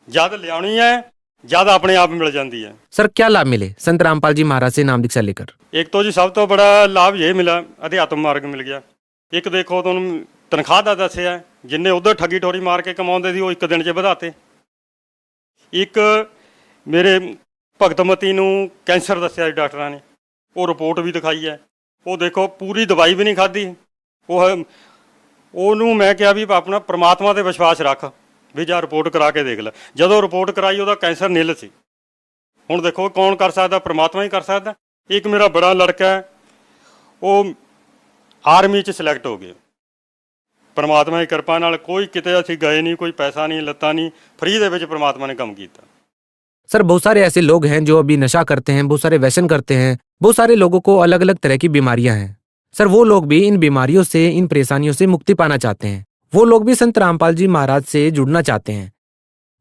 जद लियानी है जद अपने आप मिल जाती है। सर क्या लाभ मिले संत रामपाल जी महाराज से नाम दीक्षा लेकर? एक तो जी सब तो बड़ा लाभ ये मिला, अध्यात्म मार्ग मिल गया। एक देखो तुम तनख्वाह का दसिया, जिन्हें उधर ठगी ठोरी मार के कमाते थे वो एक दिन च वधाते। एक मेरे भगतमती नूं कैंसर दसिया डॉक्टर ने, वो रिपोर्ट भी दिखाई है, वो देखो पूरी दवाई भी नहीं खाधी। वो मैं क्या भी अपना परमात्मा ते विश्वास रख भी जा रिपोर्ट करा के देख ला। जदों रिपोर्ट कराई उहदा कैंसर निल सी। हुण देखो कौन कर सकदा? परमात्मा ही कर सकदा। एक मेरा बड़ा लड़का है, वो आर्मी च सिलैक्ट हो गया परमात्मा की कृपा नाल। कोई किते असीं गए नहीं, कोई पैसा नहीं लत्ता नहीं, फ्री दे विच परमात्मा ने काम कीता। सर बहुत सारे ऐसे लोग हैं जो अभी नशा करते हैं, बहुत सारे व्यसन करते हैं, बहुत सारे लोगों को अलग अलग तरह की बीमारियां हैं। सर वो लोग भी इन बीमारियों से, इन परेशानियों से मुक्ति पाना चाहते हैं। वो लोग भी संत रामपाल जी महाराज से जुड़ना चाहते हैं।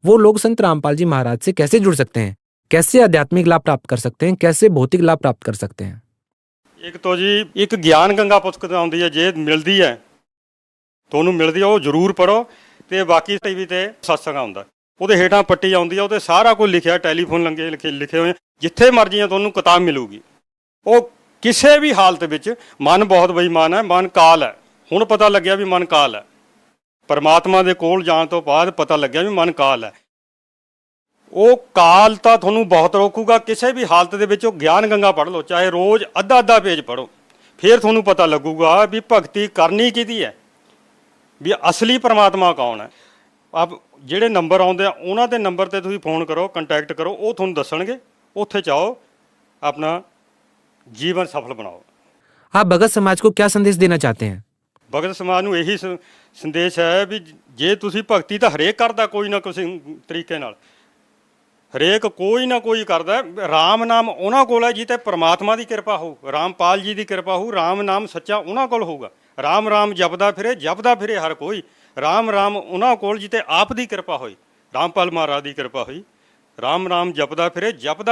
वो लोग संत रामपाल जी महाराज से कैसे जुड़ सकते हैं? कैसे आध्यात्मिक लाभ प्राप्त कर सकते हैं? कैसे भौतिक लाभ प्राप्त कर सकते हैं? एक तो जी एक ज्ञान गंगा पुस्तक आउंदी है, जे मिलती है तुहानूं मिलती है, वो जरूर पढ़ो। तो बाकी टीवी ते सत्संग आउंदा, ਉਹਦੇ ਹੇਠਾਂ ਪੱਟੀ ਆਉਂਦੀ ਆ, ਉਹਦੇ ਸਾਰਾ ਕੁਝ ਲਿਖਿਆ, ਟੈਲੀਫੋਨ ਲੰਗੇ ਲਿਖੇ ਹੋਏ, ਜਿੱਥੇ ਮਰਜ਼ੀ ਆ ਤੁਹਾਨੂੰ ਕਿਤਾਬ ਮਿਲੂਗੀ। ਉਹ ਕਿਸੇ ਵੀ ਹਾਲਤ ਵਿੱਚ ਮਨ ਬਹੁਤ ਬੇਈਮਾਨ ਹੈ, ਮਨ ਕਾਲ ਹੈ। ਹੁਣ ਪਤਾ ਲੱਗਿਆ ਵੀ ਮਨ ਕਾਲ ਹੈ। ਪਰਮਾਤਮਾ ਦੇ ਕੋਲ ਜਾਣ ਤੋਂ ਬਾਅਦ ਪਤਾ ਲੱਗਿਆ ਵੀ ਮਨ ਕਾਲ ਹੈ। ਉਹ ਕਾਲ ਤਾਂ ਤੁਹਾਨੂੰ ਬਹੁਤ ਰੋਕੂਗਾ। ਕਿਸੇ ਵੀ ਹਾਲਤ ਦੇ ਵਿੱਚ ਉਹ ਗਿਆਨ ਗੰਗਾ ਪੜ੍ਹ ਲਓ, ਚਾਹੇ ਰੋਜ਼ ਅੱਧਾ ਅੱਧਾ ਪੇਜ ਪੜ੍ਹੋ, ਫਿਰ ਤੁਹਾਨੂੰ ਪਤਾ ਲੱਗੂਗਾ ਵੀ ਭਗਤੀ ਕਰਨੀ ਕਿਹਦੀ ਹੈ, ਵੀ ਅਸਲੀ ਪਰਮਾਤਮਾ ਕੌਣ ਹੈ। ਆਪ ਜਿਹੜੇ ਨੰਬਰ ਆਉਂਦੇ ਆ ਉਹਨਾਂ ਦੇ ਨੰਬਰ ਤੇ ਤੁਸੀਂ ਫੋਨ ਕਰੋ, ਕੰਟੈਕਟ ਕਰੋ, ਉਹ ਤੁਹਾਨੂੰ ਦੱਸਣਗੇ। ਉੱਥੇ ਜਾਓ, अपना जीवन सफल बनाओ। आप भगत समाज को क्या संदेश देना चाहते हैं? भगत समाज ਨੂੰ ਇਹੀ ਸੰਦੇਸ਼ ਹੈ ਵੀ ਜੇ ਤੁਸੀਂ ਭਗਤੀ ਤਾਂ ਹਰੇਕ ਕਰਦਾ ਕੋਈ ਨਾ ਕਿਸੇ ਤਰੀਕੇ ਨਾਲ, ਹਰੇਕ ਕੋਈ ਨਾ ਕੋਈ ਕਰਦਾ। ਰਾਮ ਨਾਮ ਉਹਨਾਂ ਕੋਲ ਹੈ ਜਿੱਤੇ ਪਰਮਾਤਮਾ ਦੀ ਕਿਰਪਾ ਹੋਊ, ਰਾਮਪਾਲ ਜੀ ਦੀ ਕਿਰਪਾ ਹੋਊ। ਰਾਮ ਨਾਮ ਸੱਚਾ ਉਹਨਾਂ ਕੋਲ ਹੋਊਗਾ। ਰਾਮ ਰਾਮ ਜਪਦਾ ਫਿਰੇ ਹਰ ਕੋਈ। ਰਾਮ ਰਾਮ ਉਹਨਾਂ ਕੋਲ ਜਿੱਤੇ ਆਪ ਦੀ ਕਿਰਪਾ ਹੋਈ, ਰਾਮਪਾਲ ਮਹਾਰਾਜ ਦੀ ਕਿਰਪਾ ਹੋਈ। ਰਾਮ ਰਾਮ ਜਪਦਾ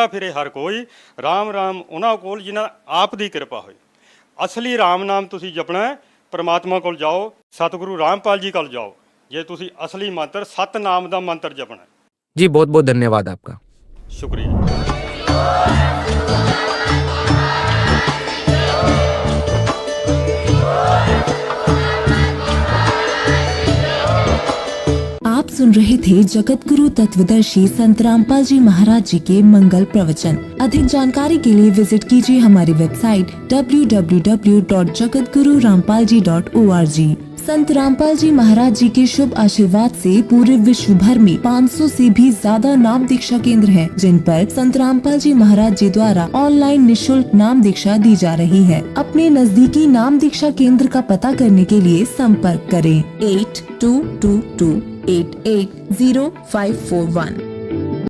ਫਿਰੇ ਹਰ ਕੋਈ। ਰਾਮ ਰਾਮ ਉਹਨਾਂ ਕੋਲ ਜਿਨ੍ਹਾਂ ਆਪ ਦੀ ਕਿਰਪਾ ਹੋਈ। ਅਸਲੀ ਰਾਮ ਨਾਮ ਤੁਸੀਂ ਜਪਣਾ ਹੈ, परमात्मा को जाओ, सतगुरु रामपाल जी को जाओ, जे तुसी असली मंत्र सतनाम का मंत्र जपना है। जी बहुत बहुत धन्यवाद आपका। शुक्रिया। आप सुन रहे थे जगत गुरु तत्वदर्शी संत रामपाल जी महाराज जी के मंगल प्रवचन। अधिक जानकारी के लिए विजिट कीजिए हमारी वेबसाइट www.jagatgururampalji.org। संत रामपाल जी महाराज जी के शुभ आशीर्वाद से पूरे विश्व भर में 500 से भी ज्यादा नाम दीक्षा केंद्र हैं, जिन पर संत रामपाल जी महाराज जी द्वारा ऑनलाइन निशुल्क नाम दीक्षा दी जा रही है। अपने नजदीकी नाम दीक्षा केंद्र का पता करने के लिए संपर्क करें 8222880541।